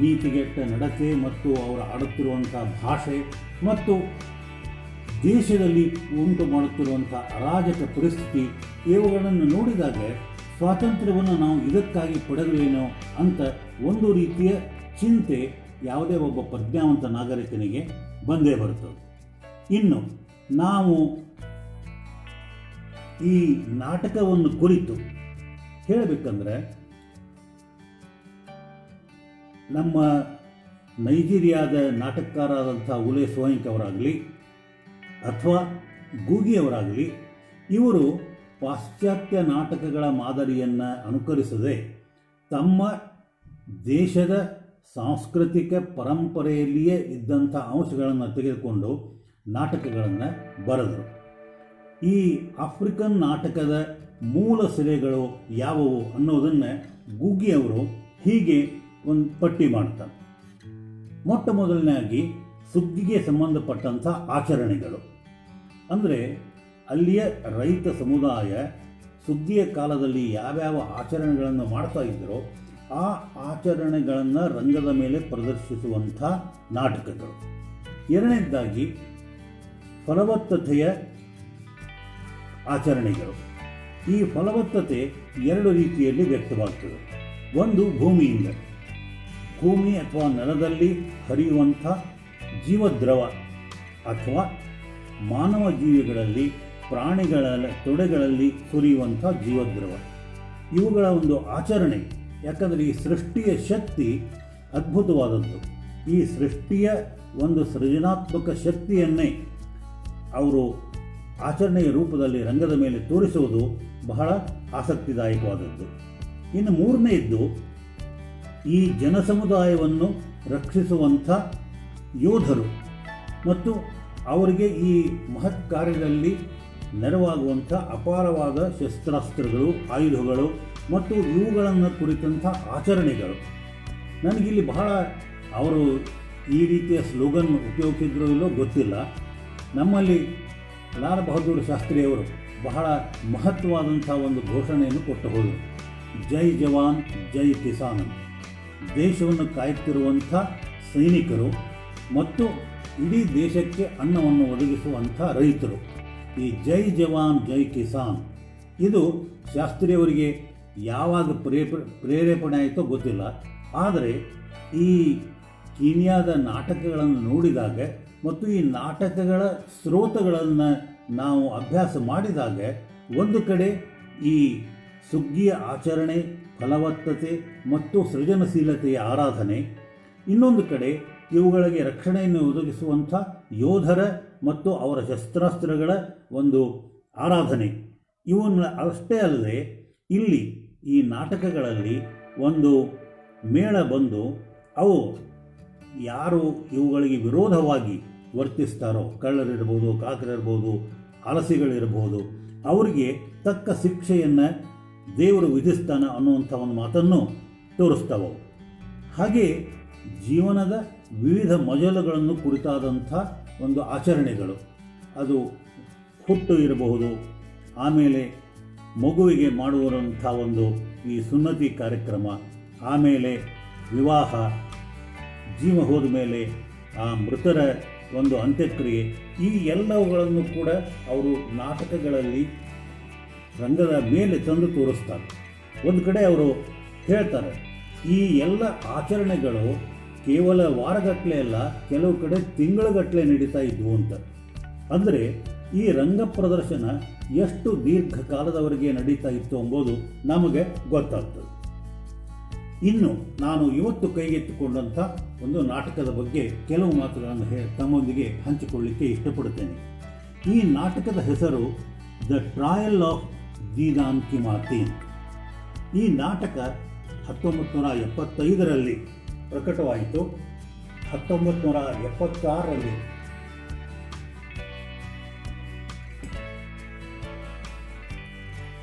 ನೀತಿಗೆಟ್ಟ ನಡತೆ ಮತ್ತು ಅವರು ಆಡುತ್ತಿರುವಂಥ ಭಾಷೆ ಮತ್ತು ದೇಶದಲ್ಲಿ ಉಂಟು ಮಾಡುತ್ತಿರುವಂಥ ಅರಾಜಕ ಪರಿಸ್ಥಿತಿ, ಇವುಗಳನ್ನು ನೋಡಿದಾಗ ಸ್ವಾತಂತ್ರ್ಯವನ್ನು ನಾವು ಇದಕ್ಕಾಗಿ ಪಡೆದವೇನೋ ಅಂತ ಒಂದು ರೀತಿಯ ಚಿಂತೆ ಯಾವುದೇ ಒಬ್ಬ ಪ್ರಜ್ಞಾವಂತ ನಾಗರಿಕನಿಗೆ ಬಂದೇ ಬರುತ್ತದೆ. ಇನ್ನು ನಾವು ಈ ನಾಟಕವನ್ನು ಕುರಿತು ಹೇಳಬೇಕಂದ್ರೆ, ನಮ್ಮ ನೈಜೀರಿಯಾದ ನಾಟಕಕಾರರಾದಂಥ ಉಲೆ ಸೋಯಿಂಕ್ ಅವರಾಗಲಿ ಅಥವಾ ಗೂಗಿಯವರಾಗಲಿ, ಇವರು ಪಾಶ್ಚಾತ್ಯ ನಾಟಕಗಳ ಮಾದರಿಯನ್ನು ಅನುಕರಿಸದೆ ತಮ್ಮ ದೇಶದ ಸಾಂಸ್ಕೃತಿಕ ಪರಂಪರೆಯಲ್ಲಿಯೇ ಇದ್ದಂಥ ಅಂಶಗಳನ್ನು ತೆಗೆದುಕೊಂಡು ನಾಟಕಗಳನ್ನು ಬರೆದರು. ಈ ಆಫ್ರಿಕನ್ ನಾಟಕದ ಮೂಲ ಸೆಲೆಗಳು ಯಾವುವು ಅನ್ನೋದನ್ನು ಗೂಗಿಯವರು ಹೀಗೆ ಒಂದು ಪಟ್ಟಿ ಮಾಡ್ತಾರೆ. ಮೊಟ್ಟ ಮೊದಲನೇದಾಗಿ ಸುಗ್ಗಿಗೆ ಸಂಬಂಧಪಟ್ಟಂಥ ಆಚರಣೆಗಳು. ಅಂದರೆ ಅಲ್ಲಿಯ ರೈತ ಸಮುದಾಯ ಸುಗ್ಗಿಯ ಕಾಲದಲ್ಲಿ ಯಾವ್ಯಾವ ಆಚರಣೆಗಳನ್ನು ಮಾಡ್ತಾ ಇದ್ದರೋ ಆ ಆಚರಣೆಗಳನ್ನು ರಂಗದ ಮೇಲೆ ಪ್ರದರ್ಶಿಸುವಂಥ ನಾಟಕಗಳು. ಎರಡನೇದಾಗಿ ಫಲವತ್ತತೆಯ ಆಚರಣೆಗಳು. ಈ ಫಲವತ್ತತೆ ಎರಡು ರೀತಿಯಲ್ಲಿ ವ್ಯಕ್ತವಾಗ್ತದೆ. ಒಂದು ಭೂಮಿಯಿಂದ, ಭೂಮಿ ಅಥವಾ ನೆಲದಲ್ಲಿ ಹರಿಯುವಂಥ ಜೀವದ್ರವ ಅಥವಾ ಮಾನವ ಜೀವಿಗಳಲ್ಲಿ, ಪ್ರಾಣಿಗಳ ತೊಡೆಗಳಲ್ಲಿ ಸುರಿಯುವಂಥ ಜೀವದ್ರವ, ಇವುಗಳ ಒಂದು ಆಚರಣೆ. ಯಾಕಂದರೆ ಈ ಸೃಷ್ಟಿಯ ಶಕ್ತಿ ಅದ್ಭುತವಾದದ್ದು. ಈ ಸೃಷ್ಟಿಯ ಒಂದು ಸೃಜನಾತ್ಮಕ ಶಕ್ತಿಯನ್ನೇ ಅವರು ಆಚರಣೆಯ ರೂಪದಲ್ಲಿ ರಂಗದ ಮೇಲೆ ತೋರಿಸುವುದು ಬಹಳ ಆಸಕ್ತಿದಾಯಕವಾದದ್ದು. ಇನ್ನು ಮೂರನೆಯದ್ದು, ಈ ಜನಸಮುದಾಯವನ್ನು ರಕ್ಷಿಸುವಂಥ ಯೋಧರು ಮತ್ತು ಅವರಿಗೆ ಈ ಮಹತ್ ಕಾರ್ಯದಲ್ಲಿ ನೆರವಾಗುವಂಥ ಅಪಾರವಾದ ಶಸ್ತ್ರಾಸ್ತ್ರಗಳು, ಆಯುಧಗಳು ಮತ್ತು ಇವುಗಳನ್ನು ಕುರಿತಂಥ ಆಚರಣೆಗಳು. ನನಗಿಲ್ಲಿ ಬಹಳ ಅವರು ಈ ರೀತಿಯ ಸ್ಲೋಗನ್ ಉಪಯೋಗಿಸಿದ್ರೋ ಇಲ್ಲೋ ಗೊತ್ತಿಲ್ಲ. ನಮ್ಮಲ್ಲಿ ಲಾಲ್ ಬಹದ್ದೂರ್ ಶಾಸ್ತ್ರಿಯವರು ಬಹಳ ಮಹತ್ವವಾದಂಥ ಒಂದು ಘೋಷಣೆಯನ್ನು ಕೊಟ್ಟು ಹೋದರು. ಜೈ ಜವಾನ್ ಜೈ ಕಿಸಾನ್, ದೇಶವನ್ನು ಕಾಯುತ್ತಿರುವಂಥ ಸೈನಿಕರು ಮತ್ತು ಇಡೀ ದೇಶಕ್ಕೆ ಅನ್ನವನ್ನು ಒದಗಿಸುವಂಥ ರೈತರು. ಈ ಜೈ ಜವಾನ್ ಜೈ ಕಿಸಾನ್ ಇದು ಶಾಸ್ತ್ರಿಯವರಿಗೆ ಯಾವಾಗ ಪ್ರೇರೇಪಣೆ ಆಯಿತೋ ಗೊತ್ತಿಲ್ಲ. ಆದರೆ ಈ ಕೀನ್ಯಾದ ನಾಟಕಗಳನ್ನು ನೋಡಿದಾಗ ಮತ್ತು ಈ ನಾಟಕಗಳ ಸ್ರೋತಗಳನ್ನು ನಾವು ಅಭ್ಯಾಸ ಮಾಡಿದಾಗ ಒಂದು ಕಡೆ ಈ ಸುಗ್ಗಿಯ ಆಚರಣೆ, ಫಲವತ್ತತೆ ಮತ್ತು ಸೃಜನಶೀಲತೆಯ ಆರಾಧನೆ, ಇನ್ನೊಂದು ಕಡೆ ಇವುಗಳಿಗೆ ರಕ್ಷಣೆಯನ್ನು ಒದಗಿಸುವಂಥ ಯೋಧರ ಮತ್ತು ಅವರ ಶಸ್ತ್ರಾಸ್ತ್ರಗಳ ಒಂದು ಆರಾಧನೆ, ಇವನ್ನ ಅಷ್ಟೇ ಅಲ್ಲದೆ ಇಲ್ಲಿ ಈ ನಾಟಕಗಳಲ್ಲಿ ಒಂದು ಮೇಳ ಬಂದು ಅವು ಯಾರು ಇವುಗಳಿಗೆ ವಿರೋಧವಾಗಿ ವರ್ತಿಸ್ತಾರೋ, ಕಳ್ಳರಿರ್ಬೋದು, ಕಾಕರಿರ್ಬೋದು, ಆಲಸಿಗಳಿರ್ಬೋದು, ಅವರಿಗೆ ತಕ್ಕ ಶಿಕ್ಷೆಯನ್ನು ದೇವರು ವಿಧಿಸ್ತಾನೆ ಅನ್ನುವಂಥ ಒಂದು ಮಾತನ್ನು ತೋರಿಸ್ತಾವೆ. ಹಾಗೆ ಜೀವನದ ವಿವಿಧ ಮಜಲುಗಳನ್ನು ಕುರಿತಾದಂಥ ಒಂದು ಆಚರಣೆಗಳು, ಅದು ಹುಟ್ಟು ಇರಬಹುದು, ಆಮೇಲೆ ಮಗುವಿಗೆ ಮಾಡುವಂಥ ಒಂದು ಈ ಸುನ್ನತಿ ಕಾರ್ಯಕ್ರಮ, ಆಮೇಲೆ ವಿವಾಹ, ಜೀವ ಹೋದ ಮೇಲೆ ಆ ಮೃತರ ಒಂದು ಅಂತ್ಯಕ್ರಿಯೆ, ಈ ಎಲ್ಲವುಗಳನ್ನು ಕೂಡ ಅವರು ನಾಟಕಗಳಲ್ಲಿ ರಂಗದ ಮೇಲೆ ತಂದು ತೋರಿಸ್ತಾರೆ. ಒಂದು ಕಡೆ ಅವರು ಹೇಳ್ತಾರೆ, ಈ ಎಲ್ಲ ಆಚರಣೆಗಳು ಕೇವಲ ವಾರಗಟ್ಟಲೆ ಅಲ್ಲ, ಕೆಲವು ಕಡೆ ತಿಂಗಳುಗಟ್ಟಲೆ ನಡೀತಾ ಇದ್ವು ಅಂತ. ಅಂದರೆ ಈ ರಂಗ ಪ್ರದರ್ಶನ ಎಷ್ಟು ದೀರ್ಘಕಾಲದವರೆಗೆ ನಡೀತಾ ಇತ್ತು ಎಂಬುದು ನಮಗೆ ಗೊತ್ತಾಗ್ತದೆ. ಇನ್ನು ನಾನು ಇವತ್ತು ಕೈಗೆತ್ತಿಕೊಂಡಂಥ ಒಂದು ನಾಟಕದ ಬಗ್ಗೆ ಕೆಲವು ಮಾತುಗಳನ್ನು ತಮ್ಮೊಂದಿಗೆ ಹಂಚಿಕೊಳ್ಳಿಕ್ಕೆ ಇಷ್ಟಪಡುತ್ತೇನೆ. ಈ ನಾಟಕದ ಹೆಸರು ದ ಟ್ರಯಲ್ ಆಫ್ ದೀದಾನ್ ಕಿ ಮಾತಿ. ಈ ನಾಟಕ 1975ರಲ್ಲಿ ಪ್ರಕಟವಾಯಿತು. 1976ರಲ್ಲಿ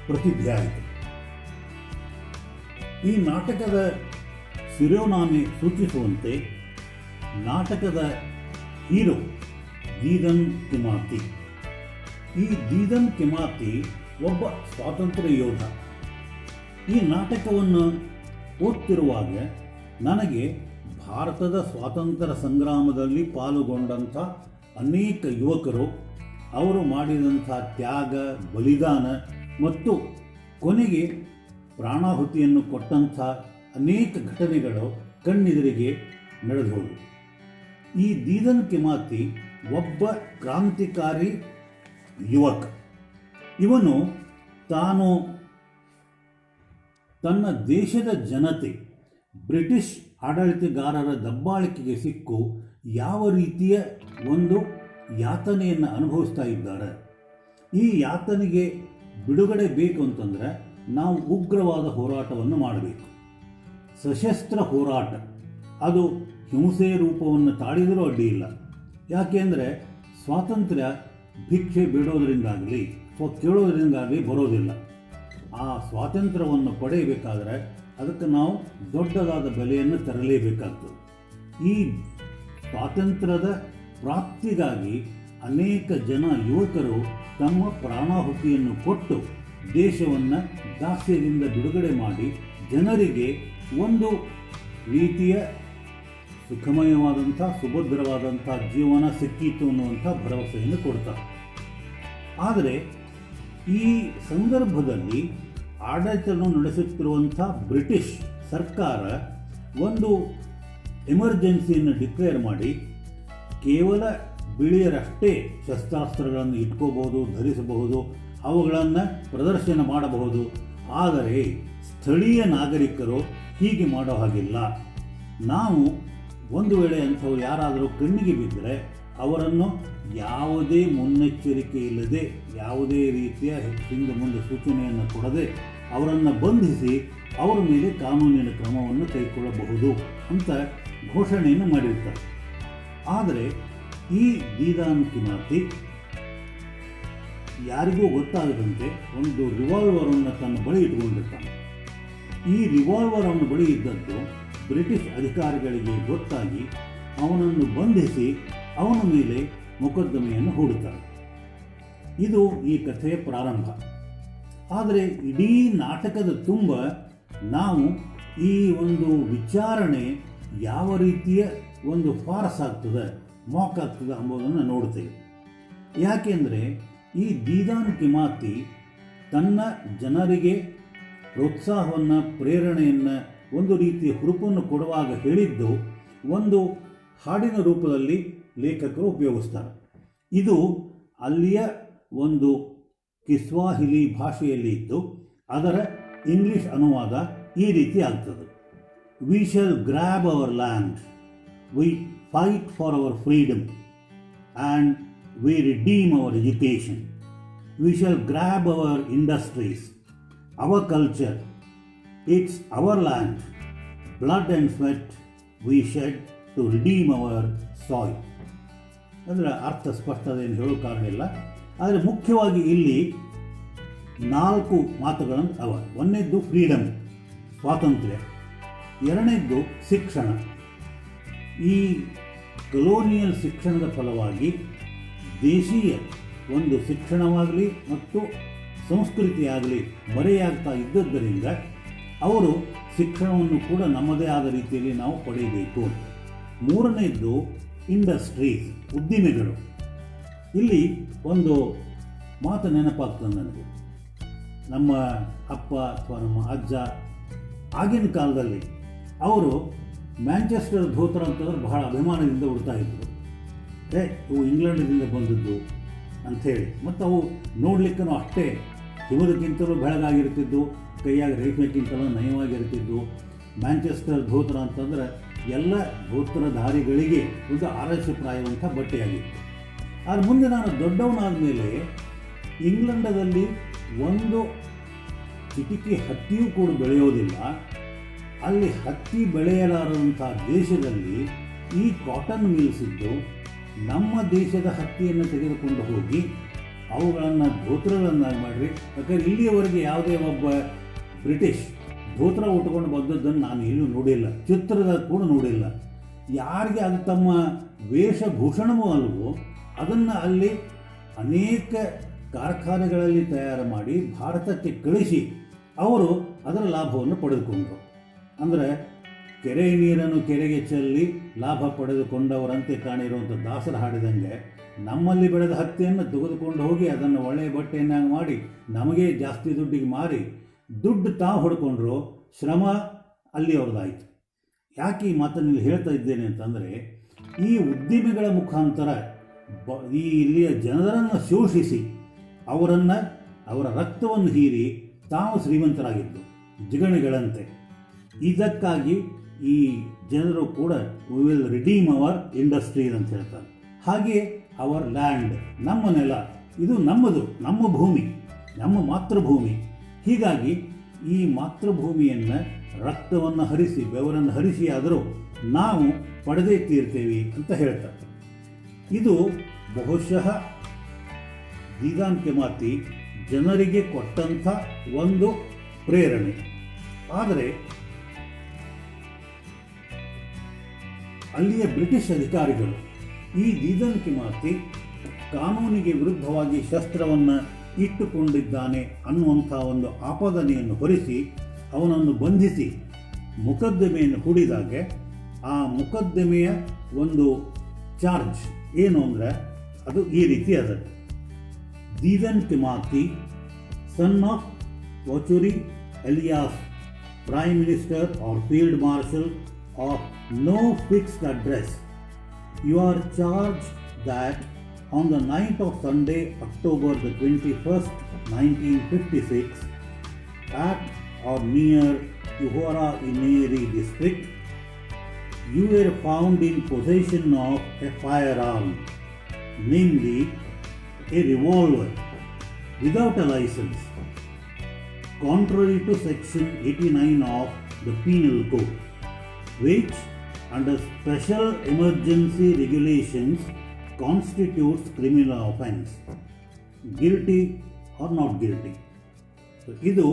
ಪ್ರಸಿದ್ಧಿಯಾಯಿತು. ಈ ನಾಟಕದ ಶಿರೋನಾಮೆ ಸೂಚಿಸುವಂತೆ ನಾಟಕದ ಹೀರೋ ದೀದನ್ ಕಿಮಾತಿ. ಈ ದೀದನ್ ಕಿಮಾತಿ ಒಬ್ಬ ಸ್ವಾತಂತ್ರ್ಯ ಯೋಧ. ಈ ನಾಟಕವನ್ನು ಓದ್ತಿರುವಾಗ ನನಗೆ ಭಾರತದ ಸ್ವಾತಂತ್ರ್ಯ ಸಂಗ್ರಾಮದಲ್ಲಿ ಪಾಲುಗೊಂಡಂಥ ಅನೇಕ ಯುವಕರು, ಅವರು ಮಾಡಿದಂಥ ತ್ಯಾಗ, ಬಲಿದಾನ ಮತ್ತು ಕೊನೆಗೆ ಪ್ರಾಣಾಹುತಿಯನ್ನು ಕೊಟ್ಟಂಥ ಅನೇಕ ಘಟನೆಗಳು ಕಣ್ಣೆದುರಿಗೆ ನಡೆದವು. ಈ ದೀದನ್ ಕಿಮಾತಿ ಒಬ್ಬ ಕ್ರಾಂತಿಕಾರಿ ಯುವಕ. ಇವನು ತಾನು ತನ್ನ ದೇಶದ ಜನತೆ ಬ್ರಿಟಿಷ್ ಆಡಳಿತಗಾರರ ದಬ್ಬಾಳಿಕೆಗೆ ಸಿಕ್ಕು ಯಾವ ರೀತಿಯ ಒಂದು ಯಾತನೆಯನ್ನು ಅನುಭವಿಸ್ತಾ ಇದ್ದಾರೆ, ಈ ಯಾತನೆಗೆ ಬಿಡುಗಡೆ ಬೇಕು ಅಂತಂದರೆ ನಾವು ಉಗ್ರವಾದ ಹೋರಾಟವನ್ನು ಮಾಡಬೇಕು. ಸಶಸ್ತ್ರ ಹೋರಾಟ, ಅದು ಹಿಂಸೆಯ ರೂಪವನ್ನು ತಾಳಿದರೂ ಅಡ್ಡಿ ಇಲ್ಲ. ಯಾಕೆಂದರೆ ಸ್ವಾತಂತ್ರ್ಯ ಭಿಕ್ಷೆ ಬಿಡೋದರಿಂದಾಗಲಿ ಅಥವಾ ಕೇಳೋದರಿಂದಾಗಲಿ ಬರೋದಿಲ್ಲ. ಆ ಸ್ವಾತಂತ್ರ್ಯವನ್ನು ಪಡೆಯಬೇಕಾದರೆ ಅದಕ್ಕೆ ನಾವು ದೊಡ್ಡದಾದ ಬೆಲೆಯನ್ನು ತರಲೇಬೇಕಾಗ್ತದೆ. ಈ ಸ್ವಾತಂತ್ರ್ಯದ ಪ್ರಾಪ್ತಿಗಾಗಿ ಅನೇಕ ಜನ ಯುವಕರು ತಮ್ಮ ಪ್ರಾಣಾಹುತಿಯನ್ನು ಕೊಟ್ಟು ದೇಶವನ್ನು ದಾಸ್ಯದಿಂದ ಬಿಡುಗಡೆ ಮಾಡಿ ಜನರಿಗೆ ಒಂದು ರೀತಿಯ ಸುಖಮಯವಾದಂಥ, ಸುಭದ್ರವಾದಂಥ ಜೀವನ ಸಿಕ್ಕಿತು ಅನ್ನುವಂಥ ಭರವಸೆಯನ್ನು ಕೊಡ್ತಾರೆ. ಆದರೆ ಈ ಸಂದರ್ಭದಲ್ಲಿ ಆಡಳಿತವನ್ನು ನಡೆಸುತ್ತಿರುವಂಥ ಬ್ರಿಟಿಷ್ ಸರ್ಕಾರ ಒಂದು ಎಮರ್ಜೆನ್ಸಿಯನ್ನು ಡಿಕ್ಲೇರ್ ಮಾಡಿ ಕೇವಲ ಬಿಳಿಯರಷ್ಟೇ ಶಸ್ತ್ರಾಸ್ತ್ರಗಳನ್ನು ಇಟ್ಕೋಬಹುದು, ಧರಿಸಬಹುದು, ಅವುಗಳನ್ನು ಪ್ರದರ್ಶನ ಮಾಡಬಹುದು. ಆದರೆ ಸ್ಥಳೀಯ ನಾಗರಿಕರು ಹೀಗೆ ಮಾಡೋ ಹಾಗಿಲ್ಲ. ನಾವು ಒಂದು ವೇಳೆ ಅಂಥವ್ರು ಯಾರಾದರೂ ಕಣ್ಣಿಗೆ ಬಿದ್ದರೆ ಅವರನ್ನು ಯಾವುದೇ ಮುನ್ನೆಚ್ಚರಿಕೆ ಇಲ್ಲದೆ, ಯಾವುದೇ ರೀತಿಯ ಹಿಂದೆ ಮುಂದೆ ಸೂಚನೆಯನ್ನು ಕೊಡದೆ ಅವರನ್ನು ಬಂಧಿಸಿ ಅವರ ಮೇಲೆ ಕಾನೂನಿನ ಕ್ರಮವನ್ನು ಕೈಗೊಳ್ಳಬಹುದು ಅಂತ ಘೋಷಣೆಯನ್ನು ಮಾಡಿರ್ತಾರೆ. ಆದರೆ ಈ ದೀದಾನ್ ಕಿಮಾತಿ ಯಾರಿಗೂ ಗೊತ್ತಾಗದಂತೆ ಒಂದು ರಿವಾಲ್ವರನ್ನು ತನ್ನ ಬಳಿ ಇಟ್ಕೊಂಡಿರ್ತಾನೆ. ಈ ರಿವಾಲ್ವರ್ ಅವನ ಬಳಿ ಇದ್ದದ್ದು ಬ್ರಿಟಿಷ್ ಅಧಿಕಾರಿಗಳಿಗೆ ಗೊತ್ತಾಗಿ ಅವನನ್ನು ಬಂಧಿಸಿ ಅವನ ಮೇಲೆ ಮೊಕದ್ದಮೆಯನ್ನು ಹೂಡುತ್ತಾರೆ. ಇದು ಈ ಕಥೆಯ ಪ್ರಾರಂಭ. ಆದರೆ ಇಡೀ ನಾಟಕದ ತುಂಬ ನಾವು ಈ ಒಂದು ವಿಚಾರಣೆ ಯಾವ ರೀತಿಯ ಒಂದು ಫಾರ್ಸ್ ಆಗ್ತದೆ, ಮಾಕ್ ಆಗ್ತದೆ ಎಂಬುದನ್ನು ನೋಡ್ತೇವೆ. ಯಾಕೆಂದರೆ ಈ ದೀದಾನ್ ಕಿಮಾತಿ ತನ್ನ ಜನರಿಗೆ ಪ್ರೋತ್ಸಾಹವನ್ನು, ಪ್ರೇರಣೆಯನ್ನು, ಒಂದು ರೀತಿಯ ಹುರುಪನ್ನು ಕೊಡುವಾಗ ಹೇಳಿದ್ದು ಒಂದು ಹಾಡಿನ ರೂಪದಲ್ಲಿ ಲೇಖಕರು ಉಪಯೋಗಿಸ್ತಾರೆ. ಇದು ಅಲ್ಲಿಯ ಒಂದು ಕಿಸ್ವಾಹಿಲಿ ಭಾಷೆಯಲ್ಲಿ ಇದ್ದು ಅದರ ಇಂಗ್ಲಿಷ್ ಅನುವಾದ ಈ ರೀತಿ ಆಗ್ತದೆ. We shall grab our land, we fight for our freedom and we redeem our education, we shall grab our industries, our culture, it's our land, blood and sweat we shed to redeem our soil. ಅದರ ಅರ್ಥ ಸ್ಪಷ್ಟತೆಯನ್ನು ಹೇಳೋ ಕಾರಣ ಇಲ್ಲ. ಆದರೆ ಮುಖ್ಯವಾಗಿ ಇಲ್ಲಿ 4 ಮಾತುಗಳನ್ನು ಅವ. ಒಂದನೇದ್ದು ಫ್ರೀಡಮ್, ಸ್ವಾತಂತ್ರ್ಯ. ಎರಡನೇದ್ದು ಶಿಕ್ಷಣ. ಈ ಕಲೋನಿಯಲ್ ಶಿಕ್ಷಣದ ಫಲವಾಗಿ ದೇಶೀಯ ಒಂದು ಶಿಕ್ಷಣವಾಗಲಿ ಮತ್ತು ಸಂಸ್ಕೃತಿಯಾಗಲಿ ಮರೆಯಾಗ್ತಾ ಇದ್ದದ್ದರಿಂದ ಅವರು ಶಿಕ್ಷಣವನ್ನು ಕೂಡ ನಮ್ಮದೇ ಆದ ರೀತಿಯಲ್ಲಿ ನಾವು ಪಡೆಯಬೇಕು. ಮೂರನೇದ್ದು ಇಂಡಸ್ಟ್ರೀಸ್, ಉದ್ದಿಮೆಗಳು. ಇಲ್ಲಿ ಒಂದು ಮಾತು ನೆನಪಾಗ್ತದೆ ನನಗೆ. ನಮ್ಮ ಅಪ್ಪ ಅಥವಾ ನಮ್ಮ ಅಜ್ಜ ಆಗಿನ ಕಾಲದಲ್ಲಿ ಅವರು ಮ್ಯಾಂಚೆಸ್ಟರ್ ಧೋತ್ರ ಅಂತಂದ್ರೆ ಬಹಳ ಅಭಿಮಾನದಿಂದ ಉಡ್ತಾ ಇದ್ದರು. ಇವು ಇಂಗ್ಲೆಂಡ್ದಿಂದ ಬಂದದ್ದು ಅಂಥೇಳಿ. ಮತ್ತು ಅವು ನೋಡಲಿಕ್ಕೂ ಅಷ್ಟೇ ಹಿಮದಕ್ಕಿಂತಲೂ ಬೆಳಗಾಗಿರ್ತಿದ್ದು, ಕೈಯಾಗಿ ರೇಷ್ಮೆಕ್ಕಿಂತಲೂ ನಯವಾಗಿರ್ತಿದ್ದು. ಮ್ಯಾಂಚೆಸ್ಟರ್ ಧೋತ್ರ ಅಂತಂದ್ರೆ ಎಲ್ಲ ಧೋತ್ರಧಾರಿಗಳಿಗೆ ಒಂದು ಆದರ್ಶಪ್ರಾಯವಂಥ ಬಟ್ಟೆಯಾಗಿತ್ತು. ಆದರೆ ಮುಂದೆ ನಾನು ದೊಡ್ಡವನಾದ ಮೇಲೆ ಇಂಗ್ಲೆಂಡದಲ್ಲಿ ಒಂದು ಚಿಟಿಕೆ ಹತ್ತಿಯೂ ಕೂಡ ಬೆಳೆಯೋದಿಲ್ಲ. ಅಲ್ಲಿ ಹತ್ತಿ ಬೆಳೆಯಲಾರದಂಥ ದೇಶದಲ್ಲಿ ಈ ಕಾಟನ್ ಮಿಲ್ಸ್ ಇದ್ದು ನಮ್ಮ ದೇಶದ ಹತ್ತಿಯನ್ನು ತೆಗೆದುಕೊಂಡು ಹೋಗಿ ಅವುಗಳನ್ನು ಧೋತ್ರಗಳನ್ನಾಗಿ ಮಾಡಿರಿ. ಯಾಕಂದರೆ ಇಲ್ಲಿಯವರೆಗೆ ಯಾವುದೇ ಒಬ್ಬ ಬ್ರಿಟಿಷ್ ಧೋತ್ರ ಉಟ್ಕೊಂಡು ಬಂದದ್ದನ್ನು ನಾನು ಎಲ್ಲೂ ನೋಡಿಲ್ಲ, ಚಿತ್ರದ ಕೂಡ ನೋಡಿಲ್ಲ. ಯಾರಿಗೆ ಅದು ತಮ್ಮ ವೇಷಭೂಷಣವೂ ಅಲ್ವೋ ಅದನ್ನು ಅಲ್ಲಿ ಅನೇಕ ಕಾರ್ಖಾನೆಗಳಲ್ಲಿ ತಯಾರು ಮಾಡಿ ಭಾರತಕ್ಕೆ ಕಳಿಸಿ ಅವರು ಅದರ ಲಾಭವನ್ನು ಪಡೆದುಕೊಂಡರು. ಅಂದರೆ ಕೆರೆ ನೀರನ್ನು ಕೆರೆಗೆ ಚೆಲ್ಲಿ ಲಾಭ ಪಡೆದುಕೊಂಡವರಂತೆ ಕಾಣಿರುವಂಥ ದಾಸರು ಹಾಡಿದಂಗೆ ನಮ್ಮಲ್ಲಿ ಬೆಳೆದ ಹತ್ತಿಯನ್ನು ತೆಗೆದುಕೊಂಡು ಹೋಗಿ ಅದನ್ನು ಒಳ್ಳೆಯ ಬಟ್ಟೆಯನ್ನಾಗಿ ಮಾಡಿ ನಮಗೆ ಜಾಸ್ತಿ ದುಡ್ಡಿಗೆ ಮಾರಿ ದುಡ್ಡು ತಾವು ಹೊಡ್ಕೊಂಡ್ರು, ಶ್ರಮ ಅಲ್ಲಿ ಅವ್ರದ್ದಾಯಿತು. ಯಾಕೆ ಈ ಮಾತನ್ನು ಹೇಳ್ತಾ ಇದ್ದೇನೆ ಅಂತಂದರೆ ಈ ಉದ್ದಿಮೆಗಳ ಮುಖಾಂತರ ಈ ಇಲ್ಲಿಯ ಜನರನ್ನು ಶೋಷಿಸಿ ಅವರ ರಕ್ತವನ್ನು ಹೀರಿ ತಾವು ಶ್ರೀಮಂತರಾಗಿದ್ದು ಜಿಗಣೆಗಳಂತೆ. ಇದಕ್ಕಾಗಿ ಈ ಜನರು ಕೂಡ we will redeem our industries ಅಂತ ಹೇಳ್ತಾರೆ. ಹಾಗೆ ಅವರ್ ಲ್ಯಾಂಡ್, ನಮ್ಮ ನೆಲ, ಇದು ನಮ್ಮದು, ನಮ್ಮ ಭೂಮಿ, ನಮ್ಮ ಮಾತೃಭೂಮಿ. ಹೀಗಾಗಿ ಈ ಮಾತೃಭೂಮಿಯನ್ನು ರಕ್ತವನ್ನು ಹರಿಸಿ ಬೆವರನ್ನು ಹರಿಸಿ ಆದರೂ ನಾವು ಪಡೆದೇ ತೀರ್ತೇವೆ ಅಂತ ಹೇಳ್ತಾರೆ. ಇದು ಬಹುಶಃ ದೀದಾನ್ ಕಿಮಾತಿ ಜನರಿಗೆ ಕೊಟ್ಟಂಥ ಒಂದು ಪ್ರೇರಣೆ. ಆದರೆ ಅಲ್ಲಿಯ ಬ್ರಿಟಿಷ್ ಅಧಿಕಾರಿಗಳು ಈ ದೀದಾನ್ ಕಿಮಾತಿ ಕಾನೂನಿಗೆ ವಿರುದ್ಧವಾಗಿ ಶಸ್ತ್ರವನ್ನು ಇಟ್ಟುಕೊಂಡಿದ್ದಾನೆ ಅನ್ನುವಂಥ ಒಂದು ಆಪಾದನೆಯನ್ನು ಹೊರಿಸಿ ಅವನನ್ನು ಬಂಧಿಸಿ ಮೊಕದ್ದಮೆಯನ್ನು ಹೂಡಿದಾಗ ಆ ಮೊಕದ್ದಮೆಯ ಒಂದು ಚಾರ್ಜ್ ಏನು ಅಂದರೆ ಅದು ಈ ರೀತಿ ಅದ. Dedan Kimathi, son of Waciuri alias, prime minister or field marshal of no fixed address, you are charge that on the night of Sunday, October the 21st, 1956, at or near Uhura Ineri district, you were found in possession of a firearm, namely a revolver, without a license, contrary to section 89 of the Penal Code, which under special emergency regulations constitutes criminal offense. Guilty or not guilty. ಇದು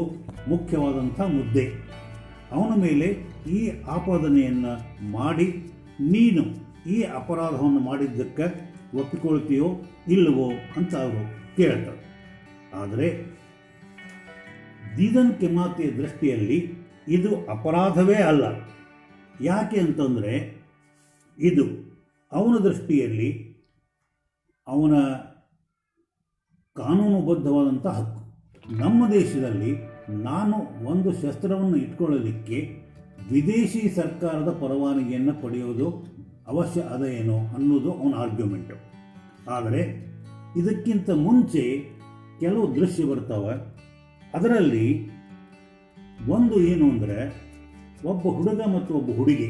ಮುಖ್ಯವಾದಂಥ ಮುದ್ದೆ. ಅವನ ಮೇಲೆ ಈ ಆಪಾದನೆಯನ್ನು ಮಾಡಿ ನೀನು ಈ ಅಪರಾಧವನ್ನು ಮಾಡಿದ್ದಕ್ಕೆ ಒಪ್ಪಿಕೊಳ್ತೀಯೋ ಇಲ್ಲವೋ ಅಂತ ಅವರು ಕೇಳ್ತಾರೆ. ಆದರೆ ದೀದಾನ್ ಕಿಮಾತಿಯ ದೃಷ್ಟಿಯಲ್ಲಿ ಇದು ಅಪರಾಧವೇ ಅಲ್ಲ. ಯಾಕೆ ಅಂತಂದರೆ ಇದು ಅವನ ದೃಷ್ಟಿಯಲ್ಲಿ ಅವನ ಕಾನೂನುಬದ್ಧವಾದಂಥ ಹಕ್ಕು. ನಮ್ಮ ದೇಶದಲ್ಲಿ ನಾನು ಒಂದು ಶಸ್ತ್ರವನ್ನು ಇಟ್ಕೊಳ್ಳಲಿಕ್ಕೆ ವಿದೇಶಿ ಸರ್ಕಾರದ ಪರವಾನಗಿಯನ್ನು ಪಡೆಯೋದು ಅವಶ್ಯ ಅದೇನೋ ಅನ್ನೋದು ಅವನ ಆರ್ಗ್ಯುಮೆಂಟು. ಆದರೆ ಇದಕ್ಕಿಂತ ಮುಂಚೆ ಕೆಲವು ದೃಶ್ಯ ಬರ್ತಾವೆ. ಅದರಲ್ಲಿ ಒಂದು ಏನು ಅಂದರೆ, ಒಬ್ಬ ಹುಡುಗ ಮತ್ತು ಒಬ್ಬ ಹುಡುಗಿ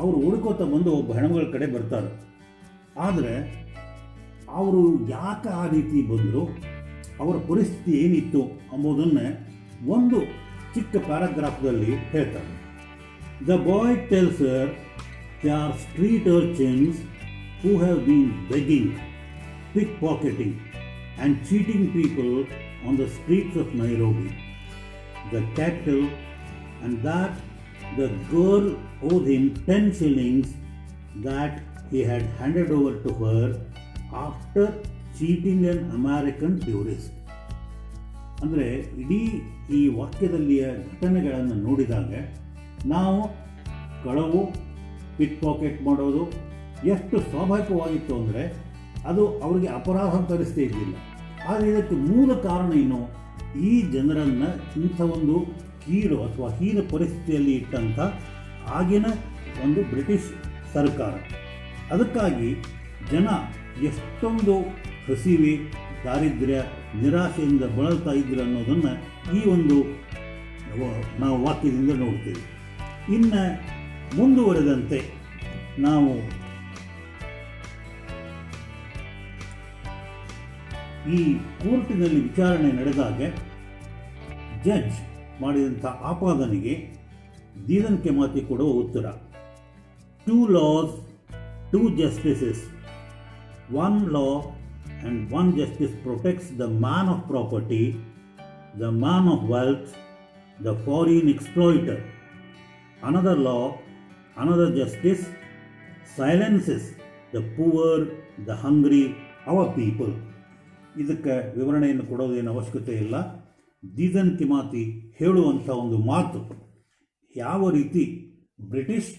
ಅವರು ಹುಡುಕೋತ ಬಂದು ಒಬ್ಬ ಹೆಣ್ಮಗಳ ಕಡೆ ಬರ್ತಾರೆ. ಆದರೆ ಅವರು ಯಾಕೆ ಆ ರೀತಿ ಬಂದರು, ಅವರ ಪರಿಸ್ಥಿತಿ ಏನಿತ್ತು ಎಂಬುದನ್ನು ಒಂದು ಚಿಕ್ಕ ಪ್ಯಾರಾಗ್ರಾಫ್ದಲ್ಲಿ ಹೇಳ್ತಾರೆ. The boy tells her they are street urchins who have been begging, pickpocketing and cheating people on the streets of Nairobi. The capital, and that the girl owed him 10 shillings that he had handed over to her after cheating an American tourist. ಅಂದರೆ ಇಡೀ ಈ ವಾಕ್ಯದಲ್ಲಿಯ ಘಟನೆಗಳನ್ನು ನೋಡಿದಾಗ ನಾವು ಕಳವು, ಪಿಕ್ ಪಾಕೆಟ್ ಮಾಡೋದು ಎಷ್ಟು ಸ್ವಾಭಾವಿಕವಾಗಿತ್ತು ಅಂದರೆ ಅದು ಅವರಿಗೆ ಅಪರಾಧ ಅಂತ ಅನಿಸ್ತೇ ಇದ್ದಿಲ್ಲ. ಆದರೆ ಇದಕ್ಕೆ ಮೂಲ ಕಾರಣ ಏನು, ಈ ಜನರನ್ನು ಇಂಥ ಒಂದು ಕೀಳು ಅಥವಾ ಹೀನ ಪರಿಸ್ಥಿತಿಯಲ್ಲಿ ಇಟ್ಟಂಥ ಆಗಿನ ಒಂದು ಬ್ರಿಟಿಷ್ ಸರ್ಕಾರ. ಅದಕ್ಕಾಗಿ ಜನ ಎಷ್ಟೊಂದು ಹಸಿವೆ, ದಾರಿದ್ರ್ಯ, ನಿರಾಶೆಯಿಂದ ಬಳಲ್ತಾ ಇದ್ರು ಅನ್ನೋದನ್ನು ಈ ಒಂದು ನಾವು ವಾಕ್ಯದಿಂದ ನೋಡ್ತೀವಿ. ಇನ್ನು ಮುಂದುವರೆದಂತೆ ನಾವು ಈ ಕೋರ್ಟಿನಲ್ಲಿ ವಿಚಾರಣೆ ನಡೆದಾಗ ಜಡ್ಜ್ ಮಾಡಿದಂಥ ಆಪಾದನೆಗೆ ದೀದನ್ ಕೆಮಾತಿ ಕೊಡುವ ಉತ್ತರ, 2 laws, 2 justices. 1 law and 1 justice protects the man of property, the man of wealth, the foreign exploiter. Another law, another justice silences the poor, the hungry, our people. ಇದಕ್ಕೆ ವಿವರಣೆಯನ್ನು ಕೊಡೋದೇನು ಅವಶ್ಯಕತೆ ಇಲ್ಲ. ದೀದನ್ ಕೆಮಾತಿ ಹೇಳುವಂಥ ಒಂದು ಮಾತು, ಯಾವ ರೀತಿ ಬ್ರಿಟಿಷ್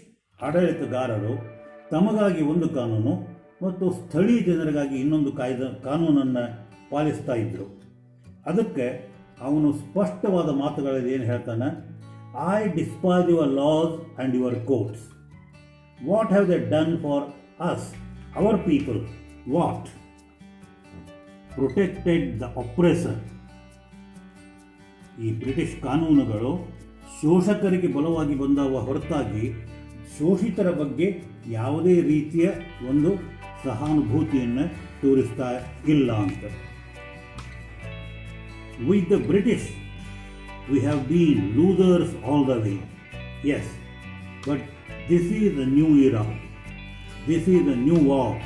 ಆಡಳಿತಗಾರರು ತಮಗಾಗಿ ಒಂದು ಕಾನೂನು ಮತ್ತು ಸ್ಥಳೀಯ ಜನರಿಗಾಗಿ ಇನ್ನೊಂದು ಕಾನೂನನ್ನು ಪಾಲಿಸ್ತಾ ಇದ್ದರು. ಅದಕ್ಕೆ ಅವನು ಸ್ಪಷ್ಟವಾದ ಮಾತುಗಳಲ್ಲಿ ಏನು ಹೇಳ್ತಾನೆ, I despise your laws and your courts. What have they done for us, our people? What? Protected the oppressor. ಈ ಬ್ರಿಟಿಷ್ ಕಾನೂನುಗಳು ಶೋಷಕರಿಗೆ ಬಲವಾಗಿ ಬಂದವ ಹೊರತಾಗಿ ಶೋಷಿತರ ಬಗ್ಗೆ ಯಾವುದೇ ರೀತಿಯ ಒಂದು ಸಹಾನುಭೂತಿಯನ್ನು ತೋರಿಸ್ತಾ ಇಲ್ಲ ಅಂತ. With the British we have been losers all the way. Yes, but this is the new era, this is the new war.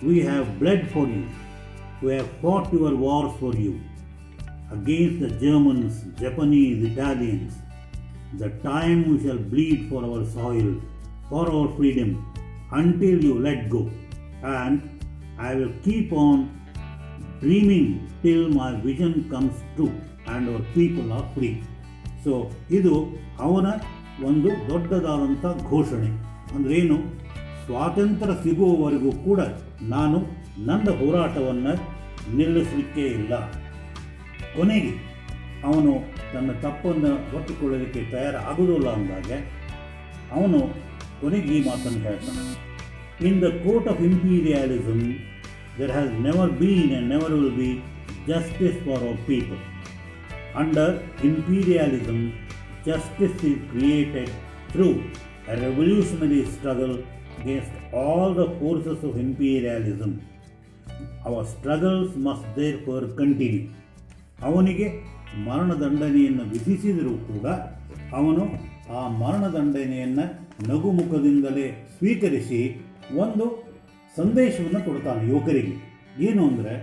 We have bled for you, we have fought your wars for you against the Germans, Japanese, Italians. The time we shall bleed for our soil, for our freedom, until you let go. And I will keep on dreaming till my vision comes true and our people are free. So ಇದು ಅವನ ಒಂದು ದೊಡ್ಡದಾದಂಥ ಘೋಷಣೆ. ಅಂದ್ರೇನು, ಸ್ವಾತಂತ್ರ್ಯ ಸಿಗುವವರೆಗೂ ಕೂಡ ನಾನು ನನ್ನ ಹೋರಾಟವನ್ನು ನಿಲ್ಲಿಸಲಿಕ್ಕೆ ಇಲ್ಲ. ಕೊನೆಗೆ ಅವನು ತನ್ನ ತಪ್ಪನ್ನು ಒಪ್ಪಿಕೊಳ್ಳಲಿಕ್ಕೆ ತಯಾರಾಗುವುದಿಲ್ಲ ಅಂದಾಗ ಅವನು ಕೊನೆಗೆ ಈ ಮಾತನ್ನು ಹೇಳ್ತಾನೆ, in the court of imperialism there has never been and never will be justice for our people. Under imperialism, justice is created through a revolutionary struggle against all the forces of imperialism. Our struggles must therefore continue. ಅವನಿಗೆ ಮರಣದಂಡನೆಯನ್ನು ವಿಧಿಸಿದರೂ ಕೂಡ ಅವನು ಆ ಮರಣದಂಡನೆಯನ್ನು ನಗುಮುಖದಿಂದಲೇ ಸ್ವೀಕರಿಸಿ ಒಂದು ಸಂದೇಶವನ್ನು ಕೊಡ್ತಾನೆ ಯುವಕರಿಗೆ. ಏನು ಅಂದರೆ,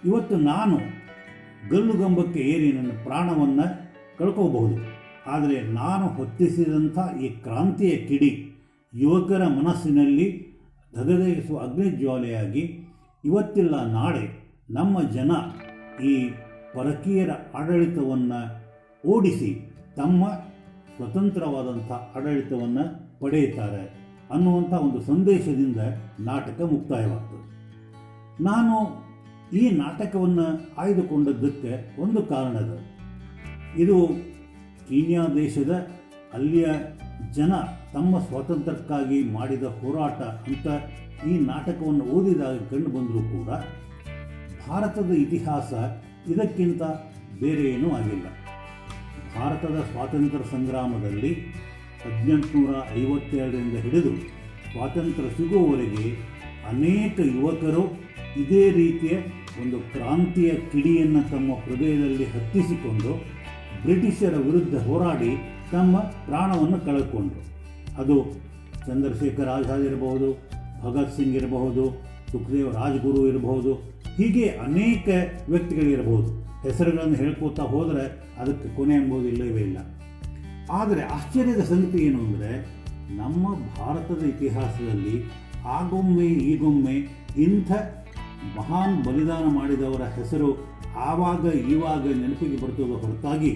ಇವತ್ತು ನಾನು ಗಲ್ಲುಗಂಬಕ್ಕೆ ಏರಿ ನನ್ನ ಪ್ರಾಣವನ್ನು ಕಳ್ಕೋಬಹುದು, ಆದರೆ ನಾನು ಹೊತ್ತಿಸಿದಂಥ ಈ ಕ್ರಾಂತಿಯ ಕಿಡಿ ಯುವಕರ ಮನಸ್ಸಿನಲ್ಲಿ ಧಗಧಗಿಸುವ ಅಗ್ನಿಜ್ವಾಲೆಯಾಗಿ ಇವತ್ತಿಲ್ಲ ನಾಳೆ ನಮ್ಮ ಜನ ಈ ಪರಕೀಯರ ಆಡಳಿತವನ್ನು ಓಡಿಸಿ ತಮ್ಮ ಸ್ವತಂತ್ರವಾದಂಥ ಆಡಳಿತವನ್ನು ಪಡೆಯುತ್ತಾರೆ ಅನ್ನುವಂಥ ಒಂದು ಸಂದೇಶದಿಂದ ನಾಟಕ ಮುಕ್ತಾಯವಾಗ್ತದೆ. ನಾನು ಈ ನಾಟಕವನ್ನು ಆಯ್ದುಕೊಂಡದ್ದಕ್ಕೆ ಒಂದು ಕಾರಣದ, ಇದು ಕೀನ್ಯಾ ದೇಶದ ಅಲ್ಲಿಯ ಜನ ತಮ್ಮ ಸ್ವಾತಂತ್ರ್ಯಕ್ಕಾಗಿ ಮಾಡಿದ ಹೋರಾಟ ಅಂತ ಈ ನಾಟಕವನ್ನು ಓದಿದಾಗ ಕಂಡು ಬಂದರೂ ಕೂಡ ಭಾರತದ ಇತಿಹಾಸ ಇದಕ್ಕಿಂತ ಬೇರೆ ಏನೂ ಆಗಿಲ್ಲ. ಭಾರತದ ಸ್ವಾತಂತ್ರ್ಯ ಸಂಗ್ರಾಮದಲ್ಲಿ 1852ರಿಂದ ಹಿಡಿದು ಸ್ವಾತಂತ್ರ್ಯ ಸಿಗುವವರೆಗೆ ಅನೇಕ ಯುವಕರು ಇದೇ ರೀತಿಯ ಒಂದು ಕ್ರಾಂತಿಯ ಕಿಡಿಯನ್ನು ತಮ್ಮ ಹೃದಯದಲ್ಲಿ ಹತ್ತಿಸಿಕೊಂಡು ಬ್ರಿಟಿಷರ ವಿರುದ್ಧ ಹೋರಾಡಿ ತಮ್ಮ ಪ್ರಾಣವನ್ನು ಕಳೆದುಕೊಂಡರು. ಅದು ಚಂದ್ರಶೇಖರ್ ಆಜಾದ್ ಇರಬಹುದು, ಭಗತ್ ಸಿಂಗ್ ಇರಬಹುದು, ಸುಖದೇವ್ ರಾಜ್ಗುರು ಇರಬಹುದು, ಹೀಗೆ ಅನೇಕ ವ್ಯಕ್ತಿಗಳಿರಬಹುದು. ಹೆಸರುಗಳನ್ನು ಹೇಳ್ಕೋತಾ ಹೋದರೆ ಅದಕ್ಕೆ ಕೊನೆ ಎಂಬುದು ಇಲ್ಲವೇ ಇಲ್ಲ. ಆದರೆ ಆಶ್ಚರ್ಯದ ಸಂಗತಿ ಏನು ಅಂದರೆ, ನಮ್ಮ ಭಾರತದ ಇತಿಹಾಸದಲ್ಲಿ ಆಗೊಮ್ಮೆ ಈಗೊಮ್ಮೆ ಇಂಥ ಮಹಾನ್ ಬಲಿದಾನ ಮಾಡಿದವರ ಹೆಸರು ಆವಾಗ ಈವಾಗ ನೆನಪಿಗೆ ಬರ್ತದೆ ಹೊರತಾಗಿ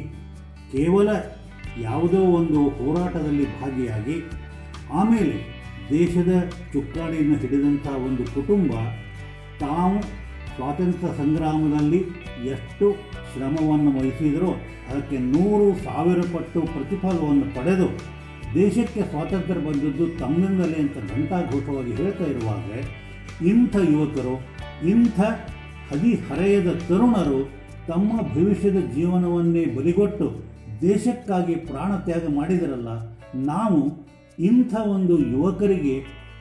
ಕೇವಲ ಯಾವುದೋ ಒಂದು ಹೋರಾಟದಲ್ಲಿ ಭಾಗಿಯಾಗಿ ಆಮೇಲೆ ದೇಶದ ಚುಕ್ಕಾಣಿಯನ್ನು ಹಿಡಿದಂಥ ಒಂದು ಕುಟುಂಬ ತಾವು ಸ್ವಾತಂತ್ರ್ಯ ಸಂಗ್ರಾಮದಲ್ಲಿ ಎಷ್ಟು ಶ್ರಮವನ್ನು ವಹಿಸಿದರೋ ಅದಕ್ಕೆ 100,000 ಪಟ್ಟು ಪ್ರತಿಫಲವನ್ನು ಪಡೆದು ದೇಶಕ್ಕೆ ಸ್ವಾತಂತ್ರ್ಯ ಬಂದದ್ದು ತಮ್ಮಿಂದಲೇ ಅಂತ ಘಂಟಾಘೋಷವಾಗಿ ಹೇಳ್ತಾ ಇರುವಾಗ ಇಂಥ ಯುವಕರು, ಇಂಥ ಹದಿಹರೆಯದ ತರುಣರು ತಮ್ಮ ಭವಿಷ್ಯದ ಜೀವನವನ್ನೇ ಬಲಿಗೊಟ್ಟು ದೇಶಕ್ಕಾಗಿ ಪ್ರಾಣ ತ್ಯಾಗ ಮಾಡಿದರಲ್ಲ, ನಾವು ಇಂಥ ಒಂದು ಯುವಕರಿಗೆ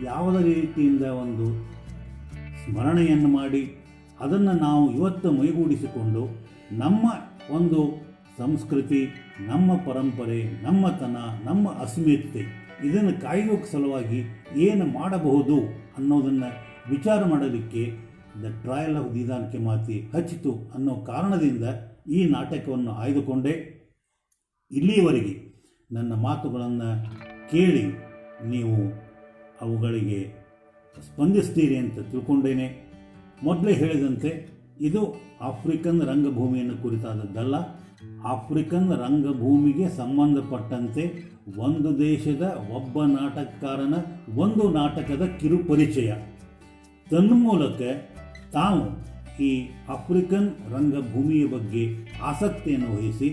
ಯಾವುದೇ ರೀತಿಯಿಂದ ಒಂದು ಸ್ಮರಣೆಯನ್ನು ಮಾಡಿ ಅದನ್ನು ನಾವು ಇವತ್ತು ಮೈಗೂಡಿಸಿಕೊಂಡು ನಮ್ಮ ಒಂದು ಸಂಸ್ಕೃತಿ, ನಮ್ಮ ಪರಂಪರೆ, ನಮ್ಮತನ, ನಮ್ಮ ಅಸ್ಮಿತೆ ಇದನ್ನು ಕಾಯುವ ಸಲುವಾಗಿ ಏನು ಮಾಡಬಹುದು ಅನ್ನೋದನ್ನು ವಿಚಾರ ಮಾಡೋದಕ್ಕೆ ದ ಟ್ರಯಲ್ ಆಫ್ ದೀದಾನ್ ಕೆ ಮಾತಿ ಹಚ್ಚಿತು ಅನ್ನೋ ಕಾರಣದಿಂದ ಈ ನಾಟಕವನ್ನು ಆಯ್ದುಕೊಂಡೆ. ಇಲ್ಲಿಯವರೆಗೆ ನನ್ನ ಮಾತುಗಳನ್ನು ಕೇಳಿ ನೀವು ಅವುಗಳಿಗೆ ಸ್ಪಂದಿಸ್ತೀರಿ ಅಂತ ತಿಳ್ಕೊಂಡೇನೆ. ಮೊದಲೇ ಹೇಳಿದಂತೆ ಇದು ಆಫ್ರಿಕನ್ ರಂಗಭೂಮಿಯನ್ನು ಕುರಿತಾದದ್ದಲ್ಲ. ಆಫ್ರಿಕನ್ ರಂಗಭೂಮಿಗೆ ಸಂಬಂಧಪಟ್ಟಂತೆ ಒಂದು ದೇಶದ ಒಬ್ಬ ನಾಟಕಕಾರನ ಒಂದು ನಾಟಕದ ಕಿರುಪರಿಚಯ. ತನ್ಮೂಲಕ ತಾವು ಈ ಆಫ್ರಿಕನ್ ರಂಗಭೂಮಿಯ ಬಗ್ಗೆ ಆಸಕ್ತಿಯನ್ನು ವಹಿಸಿ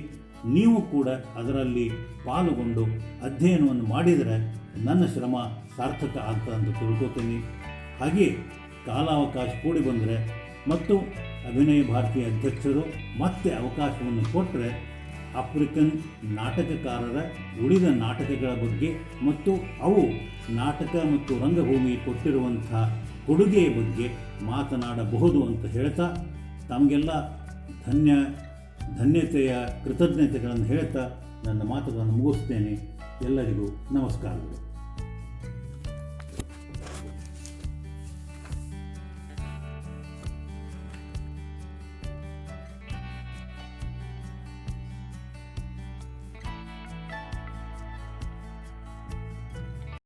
ನೀವು ಕೂಡ ಅದರಲ್ಲಿ ಪಾಲ್ಗೊಂಡು ಅಧ್ಯಯನವನ್ನು ಮಾಡಿದರೆ ನನ್ನ ಶ್ರಮ ಸಾರ್ಥಕ ಆಗ್ತದೆ ಅಂತ ತಿಳ್ಕೊತೀನಿ. ಹಾಗೆ ಕಾಲಾವಕಾಶ ಕೂಡಿ ಬಂದರೆ ಮತ್ತು ಅಭಿನಯ ಭಾರತೀಯ ಅಧ್ಯಕ್ಷರು ಮತ್ತೆ ಅವಕಾಶವನ್ನು ಕೊಟ್ಟರೆ ಆಫ್ರಿಕನ್ ನಾಟಕಕಾರರ ಉಳಿದ ನಾಟಕಗಳ ಬಗ್ಗೆ ಮತ್ತು ಅವು ನಾಟಕ ಮತ್ತು ರಂಗಭೂಮಿ ಕೊಟ್ಟಿರುವಂಥ ಕೊಡುಗೆಯ ಬಗ್ಗೆ ಮಾತನಾಡಬಹುದು ಅಂತ ಹೇಳ್ತಾ ತಮಗೆಲ್ಲ ಧನ್ಯತೆಯ ಕೃತಜ್ಞತೆಗಳನ್ನು ಹೇಳ್ತಾ ನನ್ನ ಮಾತುಗಳನ್ನು ಮುಗಿಸ್ತೇನೆ. ಎಲ್ಲರಿಗೂ ನಮಸ್ಕಾರಗಳು.